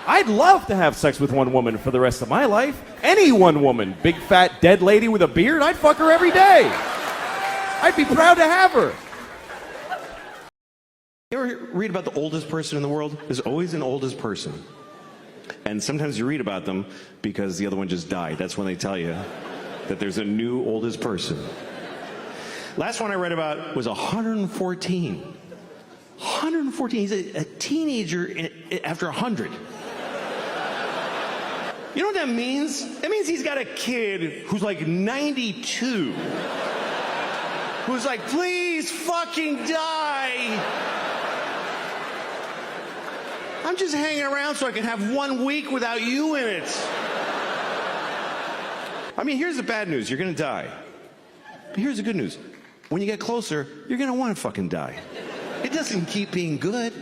I'd love to have sex with one woman for the rest of my life. Any one woman. Big, fat, dead lady with a beard, I'd fuck her every day. I'd be proud to have her. You ever read about the oldest person in the world? There's always an oldest person. And sometimes you read about them because the other one just died. That's when they tell you that there's a new oldest person. Last one I read about was 114. 114. He's a teenager after 100. You know what that means? That means he's got a kid who's like 92. Who's like, please fucking die. I'm just hanging around so I can have 1 week without you in it. I mean, here's the bad news. You're going to die. But here's the good news. When you get closer, you're going to want to fucking die. It doesn't keep being good.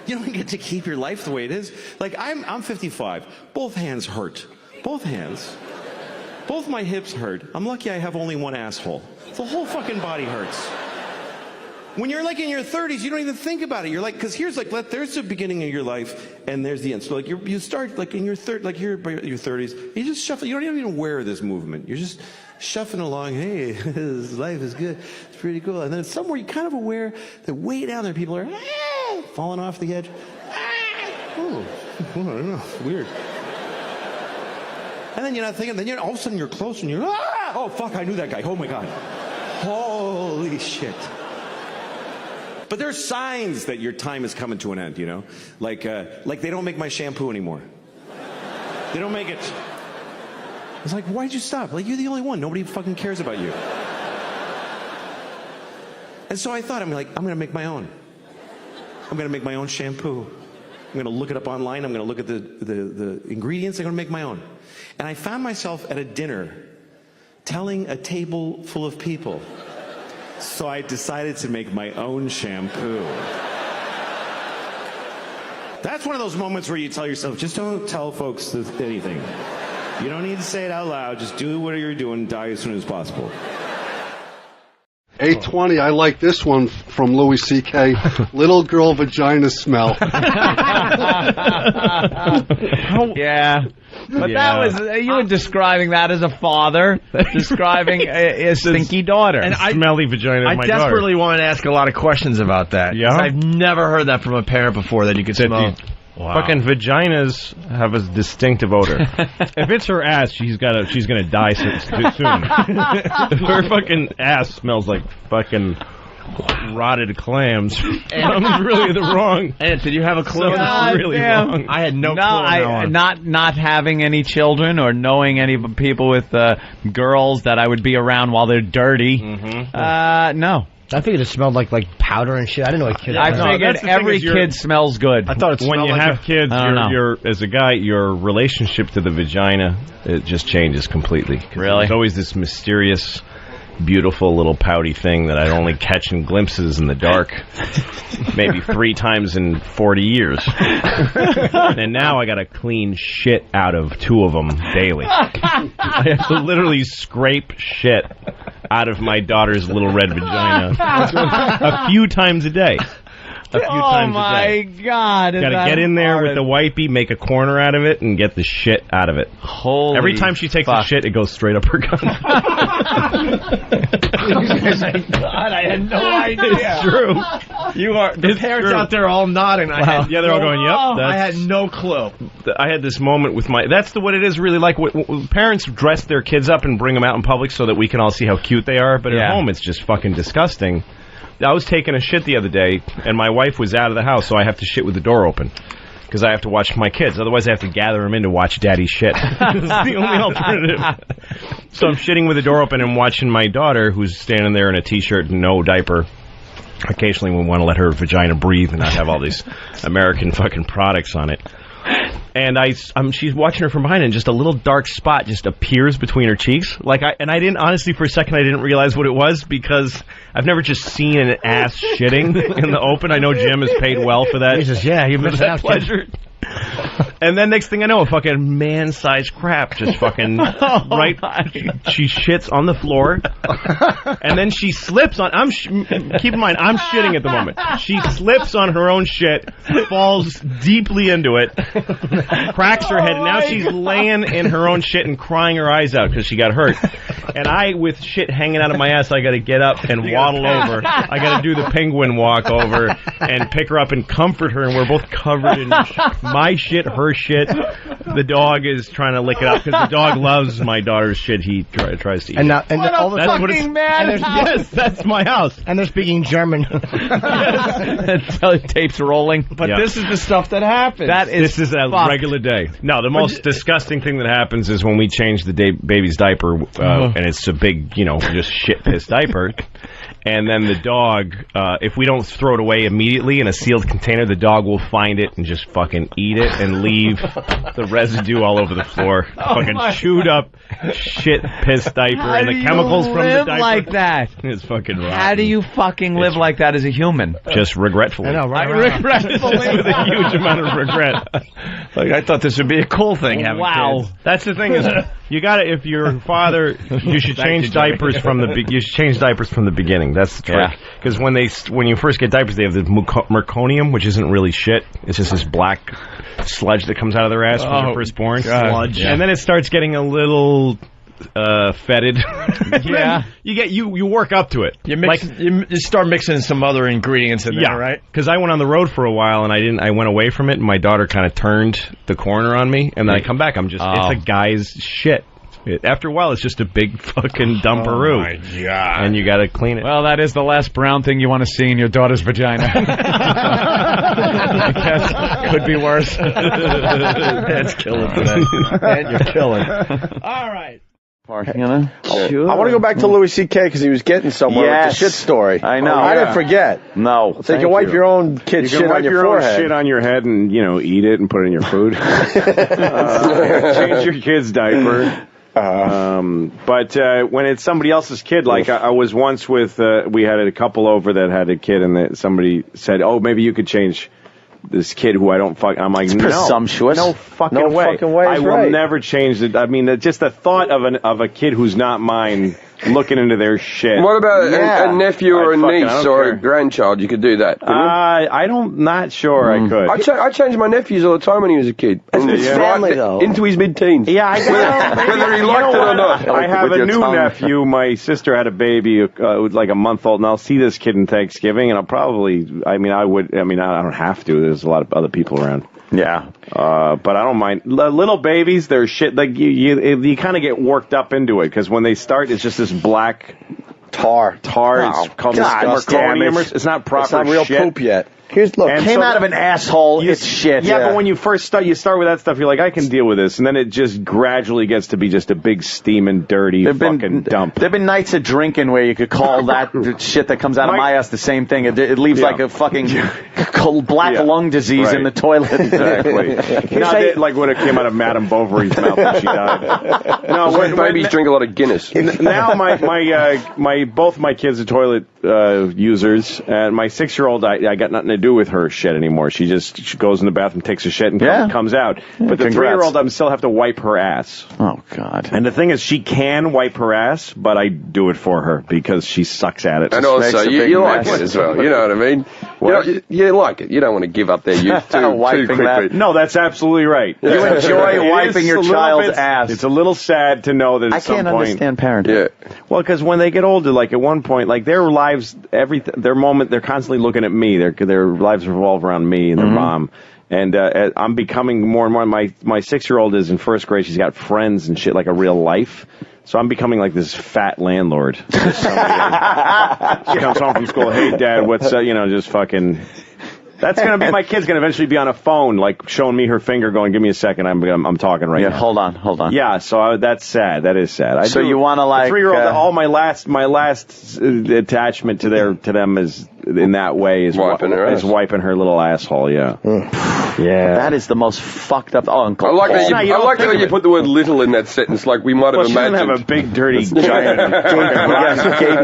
You don't get to keep your life the way it is. Like, I'm 55. Both hands hurt. Both hands. Both my hips hurt. I'm lucky I have only one asshole. The whole fucking body hurts. When you're like in your 30s, you don't even think about it. You're like, because here's like, there's the beginning of your life, and there's the end. So like, you start like in your like here by your 30s, you just shuffle. You don't even aware of this movement. You're just shuffling along. Hey, this life is good. It's pretty cool. And then somewhere you're kind of aware that way down there, people are falling off the edge. Oh, I don't know. It's weird. And then you're not thinking. Then all of a sudden you're close, and you're oh fuck, I knew that guy. Oh my god. Holy shit. But there's signs that your time is coming to an end, you know? Like they don't make my shampoo anymore. They don't make it. It's like, why'd you stop? Like, you're the only one. Nobody fucking cares about you. And so I thought, I'm going to make my own. I'm going to make my own shampoo. I'm going to look it up online. I'm going to look at the ingredients. I'm going to make my own. And I found myself at a dinner telling a table full of people. So I decided to make my own shampoo. That's one of those moments where you tell yourself, just don't tell folks anything. You don't need to say it out loud. Just do what you're doing, die as soon as possible. 820, I like this one from Louis C.K. Little girl vagina smell. Yeah. But that was, you were describing that as a father, describing a stinky daughter. And smelly vagina of my daughter. I desperately want to ask a lot of questions about that. Yeah? I've never heard that from a parent before, that you could smell. Wow. Fucking vaginas have a distinctive odor. If it's her ass, she's gonna die soon. If her fucking ass smells like fucking rotted clams, I'm really the wrong. And did you have a clue? That's really wrong. I had no clue. Not having any children or knowing any people with girls that I would be around while they're dirty. Mm-hmm. No. I figured it smelled like powder and shit. I didn't know a kid. I figured every kid smells good. I thought it smelled when you have kids, you're as a guy, your relationship to the vagina, it just changes completely. Really? There's always this mysterious beautiful little pouty thing that I'd only catch in glimpses in the dark, maybe 3 times in 40 years. And now I got to clean shit out of 2 of them daily. I have to literally scrape shit out of my daughter's little red vagina a few times a day. A few times a day. God! Got to get in there with the wipey, make a corner out of it, and get the shit out of it. Holy Every time she takes a shit, it goes straight up her gun. God, I had no idea. It's true. You are the parents true. out there all nodding. Yeah, they're all going, yep. I had no clue. I had this moment with that's what it is really like. Parents dress their kids up and bring them out in public so that we can all see how cute they are, but at home it's just fucking disgusting. I was taking a shit the other day, and my wife was out of the house, so I have to shit with the door open. Because I have to watch my kids. Otherwise, I have to gather them in to watch daddy shit. It's the only alternative. So I'm shitting with the door open and watching my daughter, who's standing there in a T-shirt and no diaper. Occasionally we want to let her vagina breathe and not have all these American fucking products on it. And she's watching her from behind, and just a little dark spot just appears between her cheeks. I didn't, honestly, for a second, I didn't realize what it was, because I've never just seen an ass shitting in the open. I know Jim is paid well for that. Jesus, yeah, you missed out. Pleasure. And then next thing I know, a fucking man-sized crap just fucking she shits on the floor, and then she slips on. Keep in mind, I'm shitting at the moment. She slips on her own shit, falls deeply into it, cracks her head, and now she's laying in her own shit and crying her eyes out because she got hurt. And I, with shit hanging out of my ass, I got to get up and waddle over. I got to do the penguin walk over and pick her up and comfort her, and we're both covered in my shit, her shit. The dog is trying to lick it up because the dog loves my daughter's shit. He tries to eat it. All the That's what it's. Yes, that's my house. And they're speaking German. Tapes rolling. But this is the stuff that happens. This is a regular day. No, the most disgusting thing that happens is when we change the baby's diaper, and it's a big, just shit-pissed diaper. And then the dog, if we don't throw it away immediately in a sealed container, the dog will find it and just fucking eat it and leave the residue all over the floor. Fucking chewed up, shit-pissed diaper, and the chemicals from the diaper. Like that? It's fucking rotten. How do you fucking live like that as a human? Just regretfully. I know, right? Regretfully. With a huge amount of regret. I thought this would be a cool thing, having kids. That's the thing is, you gotta, if you're father, you should change diapers from the beginning. That's the trick. Because when you first get diapers, they have the meconium, which isn't really shit. It's just this black sludge that comes out of their ass when you're first born. Sludge. And then it starts getting a little fetid. Yeah. You work up to it. You start mixing some other ingredients in there, right? Because I went on the road for a while and I went away from it, and my daughter kind of turned the corner on me, and then I come back, it's a guy's shit. After a while, it's just a big fucking dumperoo. Oh my God. And you got to clean it. Well, that is the last brown thing you want to see in your daughter's vagina. I guess could be worse. That's killing today. Man, you're killing. All right. Sure. I want to go back to Louis C.K. because he was getting somewhere with the shit story. I know. I didn't forget. No. So you can wipe your own kid's shit on your forehead. Own shit on your head and, eat it and put it in your food. Change your kid's diaper. But when it's somebody else's kid, like I was once with, we had a couple over that had a kid, and somebody said, "Oh, maybe you could change this kid who I don't fuck." I'm like, no, presumptuous. No fucking way. I will never change it. I mean, just the thought of a kid who's not mine looking into their shit. What about a nephew or a niece or a grandchild? You could do that. Not sure I could. I changed my nephews all the time when he was a kid. His family, though. Into his mid-teens. Yeah, whether he liked it or not. I have a new nephew. My sister had a baby, like a month old, and I'll see this kid in Thanksgiving, and I'll probably, I don't have to. There's a lot of other people around. Yeah. But I don't mind. Little babies, they're shit. Like, you kind of get worked up into it, because when they start, it's just this black tar. It's called meconium. It's not proper It's not real shit. poop yet. Came out of an asshole. It's shit. Yeah, but when you first start, you start with that stuff. You're like, I can deal with this, and then it just gradually gets to be just a big steaming, dirty fucking dump. There've been nights of drinking where you could call that shit that comes out of my ass the same thing. It leaves like a fucking black lung disease in the toilet. Exactly. Not like when it came out of Madame Bovary's mouth when she died. No, babies drink a lot of Guinness. Now both my kids are toilet users, and my 6-year-old, I got nothing to do with her shit anymore. She goes in the bathroom, takes a shit, and comes out. But the 3-year-old, I still have to wipe her ass. Oh God! And the thing is, she can wipe her ass, but I do it for her because she sucks at it. And also, you like it as well. You know what I mean? You like it. You don't want to give up their youth too quickly. That. No, that's absolutely right. You enjoy wiping your child's ass. It's a little sad to know that I can't understand parenting. Yeah. Well, because when they get older, like at one point, like their lives, they're constantly looking at me. Their lives revolve around me and their mom. And I'm becoming more and more. My 6-year-old is in first grade. She's got friends and shit, like a real life. So I'm becoming like this fat landlord. She comes home from school. Hey, Dad, what's just fucking. That's gonna be my kid's gonna eventually be on a phone, like showing me her finger, going, "Give me a second, I'm talking right now." Hold on. Yeah, so that's sad. That is sad. You want to like 3-year-old? All my last attachment to them is in that way is wiping her little asshole. Yeah. Yeah. That is the most fuked up. Oh, Uncle. I like that you put the word "little" in that sentence. Like we might have imagined. She doesn't have a big, dirty, giant.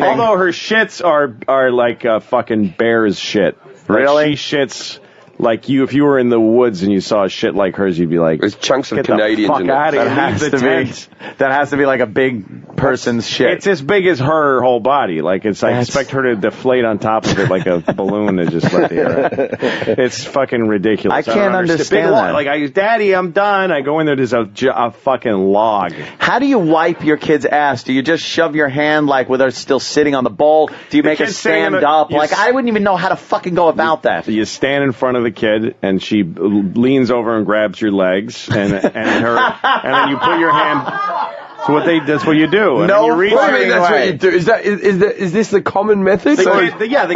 Although her shits are like fucking bear's shit. Really? Like she shits like you. If you were in the woods and you saw a shit like hers, you'd be like, "There's chunks of get Canadians the fuck in it." out of here. That has to be like a big person's shit. It's as big as her whole body. Like I expect her to deflate on top of it like a balloon and just let the air out. It's fucking ridiculous. I can't understand that. Like, Daddy, I'm done. I go in there. There's a fucking log. How do you wipe your kid's ass? Do you just shove your hand like with her still sitting on the bowl? Do you make her stand up? Like I wouldn't even know how to fucking go about that. You stand in front of the kid and she leans over and grabs your legs and then you put your hand. That's what you do. No, you reach that's what you do. Is this the common method? The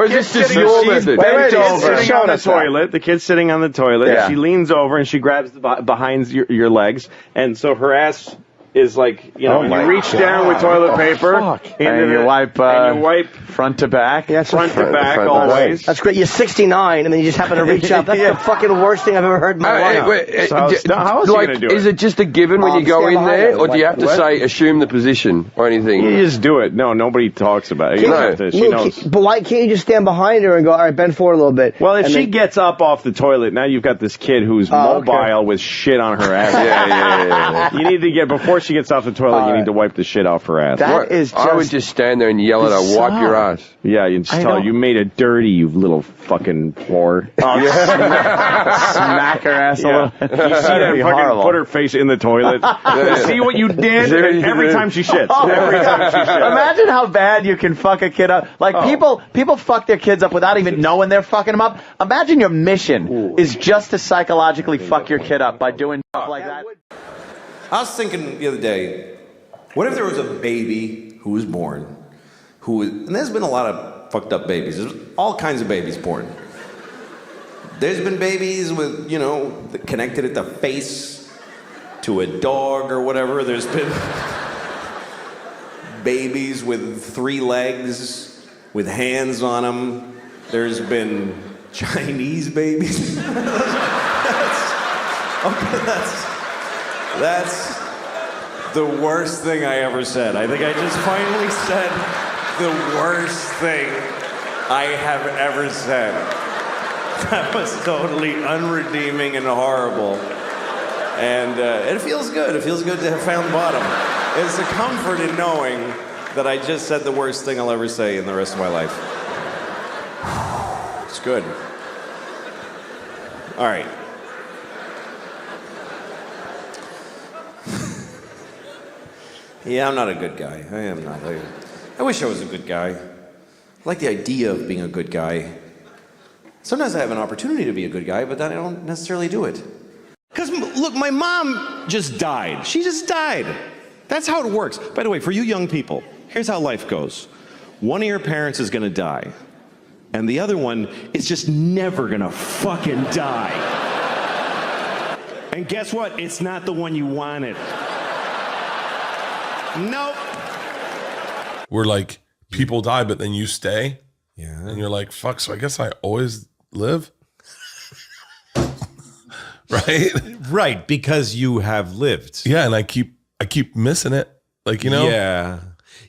kid's sitting your method? Sitting on the toilet. The kid's sitting on the toilet. Yeah. She leans over and she grabs behind your legs, and so her ass is like, you reach down with toilet paper and you wipe front to back. Yeah, front to back always. That's great. You're 69 and then you just happen to reach up. That's the fucking worst thing I've ever heard in my life. How else are you going to do it? Is it just a given when you go in there, or do you have to say assume the position or anything? You just do it. No, nobody talks about it. She knows. But why can't you just stand behind her and go, all right, bend forward a little bit? Well, if she gets up off the toilet, now you've got this kid who's mobile with shit on her ass. Yeah. You need to get, before she gets off the toilet, you need to wipe the shit off her ass. I would just stand there and yell at her, wipe your ass. Yeah, you just tell her, you made it dirty, you little fucking whore. Smack her ass a little. You see that fucking put her face in the toilet. See what you did? Every time she shits. Every time she shits. Imagine how bad you can fuck a kid up. Like people fuck their kids up without even knowing they're fucking them up. Imagine your mission is just to psychologically fuck your kid up by doing stuff like that. I was thinking the other day, what if there was a baby who was born, and there's been a lot of fucked up babies. There's all kinds of babies born. There's been babies with, connected at the face to a dog or whatever. There's been babies with 3 legs, with hands on them. There's been Chinese babies. That's the worst thing I ever said. I think I just finally said the worst thing I have ever said. That was totally unredeeming and horrible. And it feels good. It feels good to have found the bottom. It's a comfort in knowing that I just said the worst thing I'll ever say in the rest of my life. It's good. All right. Yeah, I'm not a good guy. I am not. I wish I was a good guy. I like the idea of being a good guy. Sometimes I have an opportunity to be a good guy, but then I don't necessarily do it. Because, look, my mom just died. She just died. That's how it works. By the way, for you young people, here's how life goes. One of your parents is going to die. and the other one is just never gonna fucking die. And guess what? It's not the one you wanted. Nope. Where like people die, but then you stay. Yeah. And you're like, fuck, so I guess I always live? Right? Right, because you have lived. Yeah, and I keep missing it. Like, you know? Yeah.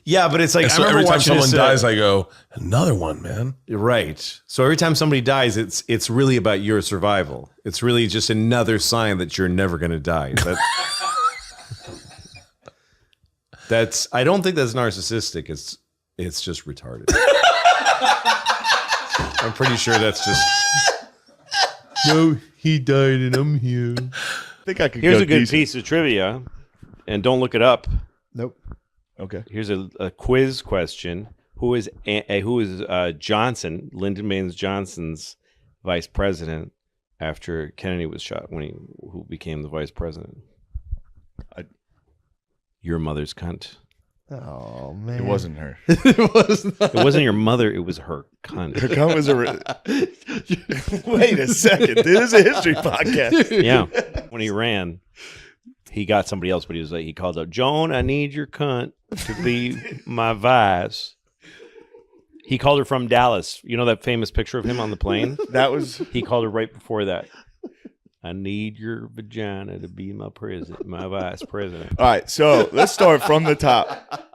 Yeah, but it's like, so every time someone dies, I go, another one, man. Right. So every time somebody dies, it's really about your survival. It's really just another sign that you're never going to die. I don't think that's narcissistic. It's just retarded. I'm pretty sure that's just. No, he died and I'm here. I think I could. Here's go a good decent. piece of trivia, and don't look it up. Nope. Okay. Here's a quiz question: Who is Johnson, Lyndon Baines Johnson's vice president after Kennedy was shot? Who became the vice president? Your mother's cunt. Oh man, It wasn't her. It wasn't your mother. It was her cunt. Her cunt was Wait a second. This is a history podcast. Yeah. When he ran, he got somebody else, but he called out, Joan, I need your cunt to be my vice. He called her from Dallas. You know that famous picture of him on the plane? He called her right before that. I need your vagina to be my vice president. All right, so let's start from the top.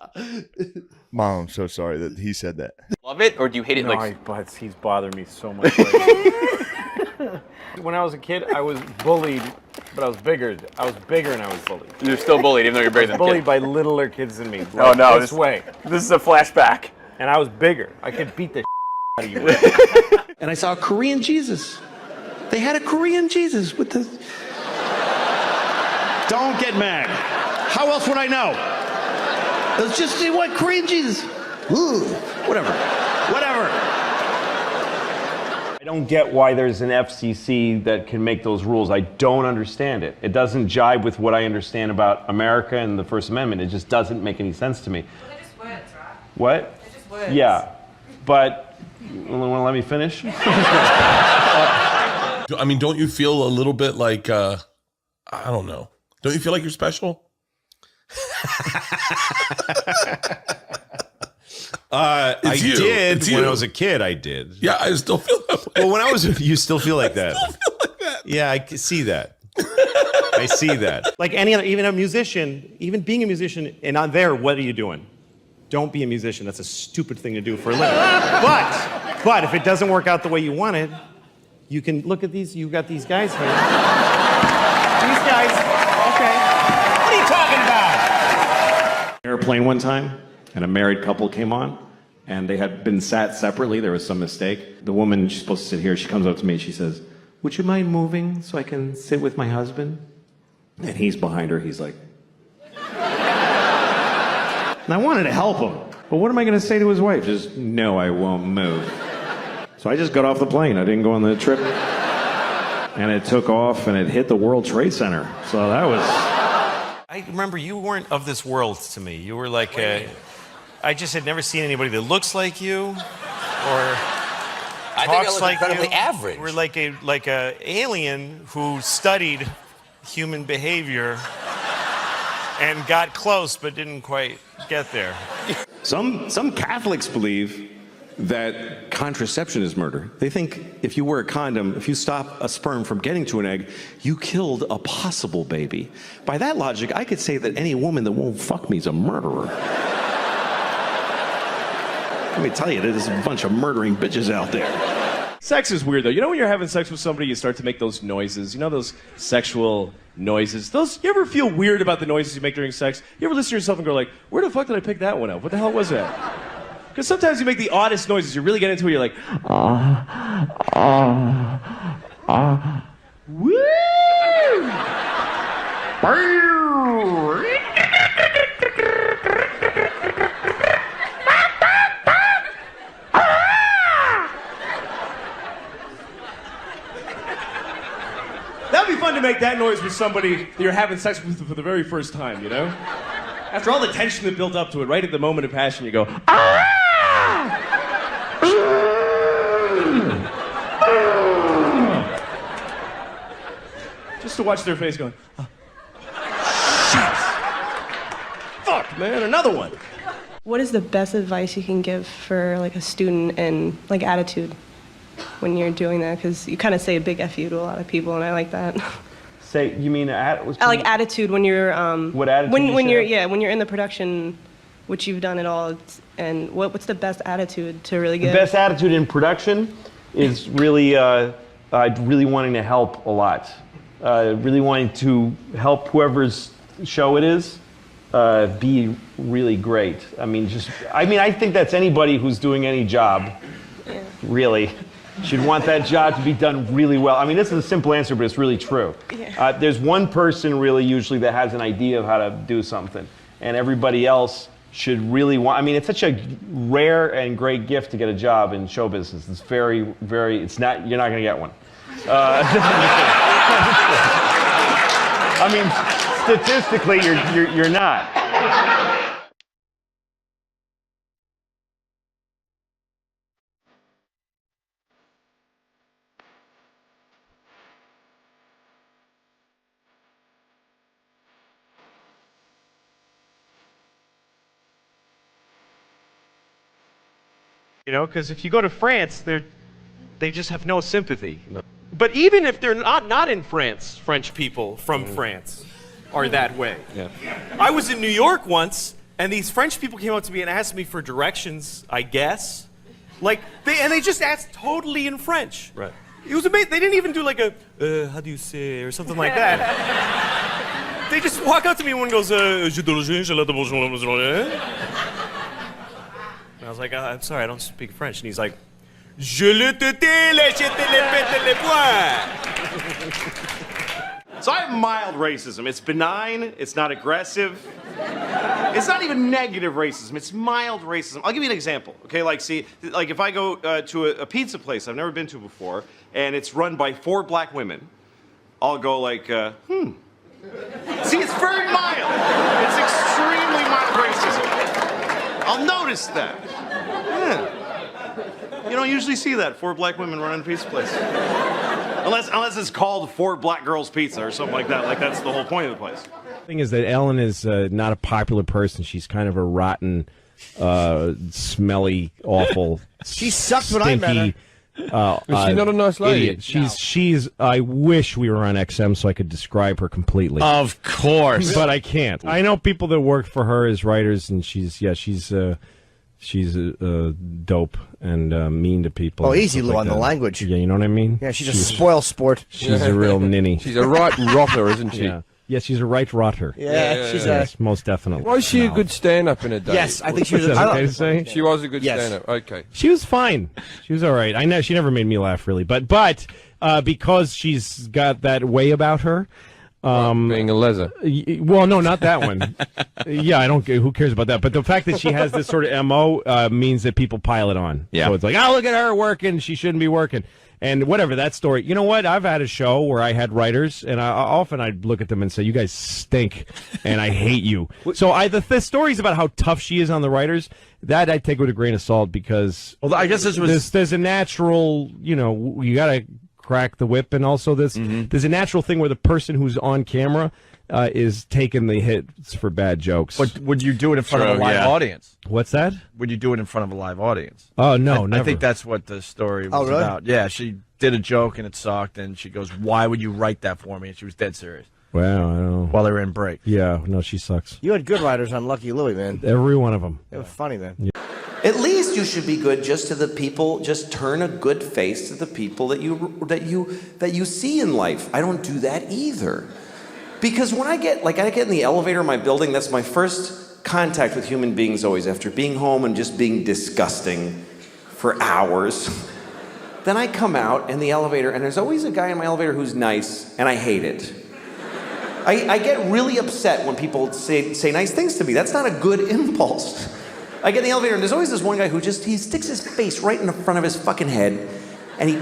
Mom, I'm so sorry that he said that. Love it, or do you hate it? No, he's bothered me so much. When I was a kid, I was bullied, but I was bigger. I was bigger and I was bullied. You're still bullied, even though you're bigger than a kid. Bullied by littler kids than me. Like Oh no, this way. This is a flashback. And I was bigger. I could beat the out of you. And I saw a Korean Jesus. They had a Korean Jesus with the... Don't get mad. How else would I know? It was just what Korean Jesus. Ooh, whatever. I don't get why there's an FCC that can make those rules. I don't understand it. It doesn't jibe with what I understand about America and the First Amendment. It just doesn't make any sense to me. They're just words, right? What? They're just words. Yeah, but you want to let me finish? I mean, don't you feel a little bit like, I don't know. Don't you feel like you're special? I did when I was a kid. I did. Yeah, I still feel that way. Well, when I was, you still feel like that. Yeah, I can see that. I see that. Like any other, even a musician, even being a musician, and on there, what are you doing? Don't be a musician. That's a stupid thing to do for a living. But if it doesn't work out the way you want it, you can look at these. You got these guys here. These guys. Okay. What are you talking about? Airplane one time, and a married couple came on, and they had been sat separately. There was some mistake. The woman, she's supposed to sit here. She comes up to me and she says, "Would you mind moving so I can sit with my husband?" And he's behind her. He's like, and I wanted to help him, but what am I going to say to his wife? Just, no, I won't move. So I just got off the plane. I didn't go on the trip. And it took off and it hit the World Trade Center. So that was... I remember you weren't of this world to me. You were like I just had never seen anybody that looks like you or I think I talks look like incredibly you. average. You were like a alien who studied human behavior and got close but didn't quite get there. Some Catholics believe that contraception is murder. They think if you wear a condom, if you stop a sperm from getting to an egg, you killed a possible baby. By that logic, I could say that any woman that won't fuck me is a murderer. Let me tell you, there's a bunch of murdering bitches out there. Sex is weird, though. You know when you're having sex with somebody, you start to make those noises. You know those sexual noises? You ever feel weird about the noises you make during sex? You ever listen to yourself and go like, where the fuck did I pick that one up? What the hell was that? Because sometimes you make the oddest noises. You really get into it, you're like, woo! That'd be fun to make that noise with somebody that you're having sex with for the very first time, you know? After all the tension that built up to it, right at the moment of passion, you go, ah! to watch their face going, oh, shit. Fuck, man, another one. What is the best advice you can give for like a student and like attitude when you're doing that? Because you kind of say a big F you to a lot of people, and I like that. Say, you mean I like attitude when you're what attitude? when you're in the production, which you've done it all, and what's the best attitude to really give? The best attitude in production is really really wanting to help a lot, really wanting to help whoever's show it is be really great. I think that's anybody who's doing any job, really. Should want that job to be done really well. I mean, this is a simple answer, but it's really true. Yeah. There's one person really usually that has an idea of how to do something, and everybody else should really want. I mean, it's such a rare and great gift to get a job in show business. It's very, very. It's not. You're not going to get one. I mean, statistically, you're not. You know, because if you go to France, they just have no sympathy. No. But even if they're not in France, French people from France are that way. Yeah. I was in New York once, and these French people came up to me and asked me for directions, I guess. Like, they just asked totally in French. Right. It was amazing. They didn't even do like a, how do you say, or something like that. They just walk up to me and one goes, and I was like, I'm sorry, I don't speak French. And he's like, je le tété, le jeté, le pété, le poing. So I have mild racism. It's benign. It's not aggressive. It's not even negative racism. It's mild racism. I'll give you an example. Okay, like if I go to a pizza place I've never been to before, and it's run by 4 black women, I'll go like, See, it's very mild. It's extremely mild racism. I'll notice that. Yeah. You don't usually see that, 4 black women running a pizza place. Unless it's called 4 Black Girls Pizza or something like that. Like, that's the whole point of the place. The thing is that Ellen is not a popular person. She's kind of a rotten, smelly, awful, she sucked when I met her. Is she not a nice lady? Idiot. She's. I wish we were on XM so I could describe her completely. Of course, but I can't. I know people that work for her as writers, and she's dope and mean to people. Oh, easy, Lou, like on the language. Yeah, you know what I mean? Yeah, she's a spoil sport. She's a real ninny. She's a right rotter, isn't she? Yeah. Yeah, she's a right rotter. Yeah, she's yes, most definitely. Was she a good stand-up in her day? Yes, I think she was. Okay to say? She was a good stand-up. Okay. She was fine. She was all right. I know she never made me laugh really, but because she's got that way about her. Being a leather. Well, no, not that one. Yeah, I don't. Who cares about that? But the fact that she has this sort of MO means that people pile it on. Yeah. So it's like, oh, look at her working. She shouldn't be working. And whatever, that story. You know what? I've had a show where I had writers, and often I'd look at them and say, you guys stink, and I hate you. So the stories about how tough she is on the writers, that I take with a grain of salt because I guess there's a natural, you got to crack the whip, and also there's a natural thing where the person who's on camera is taking the hits for bad jokes. But would you do it in front of a live audience? What's that? Would you do it in front of a live audience? Oh, no, never. I think that's what the story was really? about. Yeah, she did a joke and it sucked, and she goes, why would you write that for me? And she was dead serious. Well, I don't know. While they were in break. Yeah, no, she sucks. You had good writers on Lucky Louie, man. Every one of them. It was funny, man. Yeah. At least you should be good just to the people. Just turn a good face to the people that you see in life. I don't do that either, because when I get in the elevator in my building, that's my first contact with human beings always after being home and just being disgusting for hours. Then I come out in the elevator, and there's always a guy in my elevator who's nice, and I hate it. I get really upset when people say nice things to me. That's not a good impulse. I get in the elevator, and there's always this one guy who he sticks his face right in the front of his fucking head, and he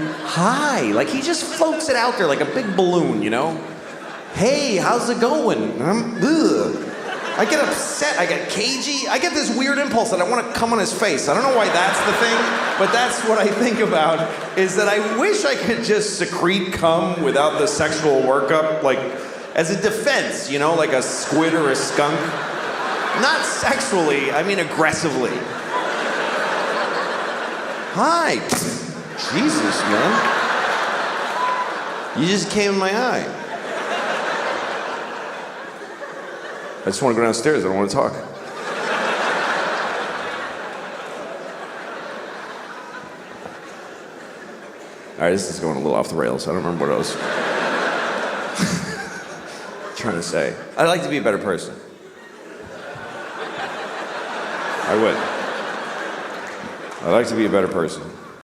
just floats it out there like a big balloon, Hey, how's it going? I get upset, I get cagey, I get this weird impulse that I want to come on his face. I don't know why that's the thing, but that's what I think about, is that I wish I could just secrete cum without the sexual workup, like, as a defense, you know, like a squid or a skunk. Not sexually, I mean aggressively. Hi. Jesus, man. You just came in my eye. I just want to go downstairs. I don't want to talk. All right, this is going a little off the rails. I don't remember what I was trying to say. I'd like to be a better person. I would. I'd like to be a better person.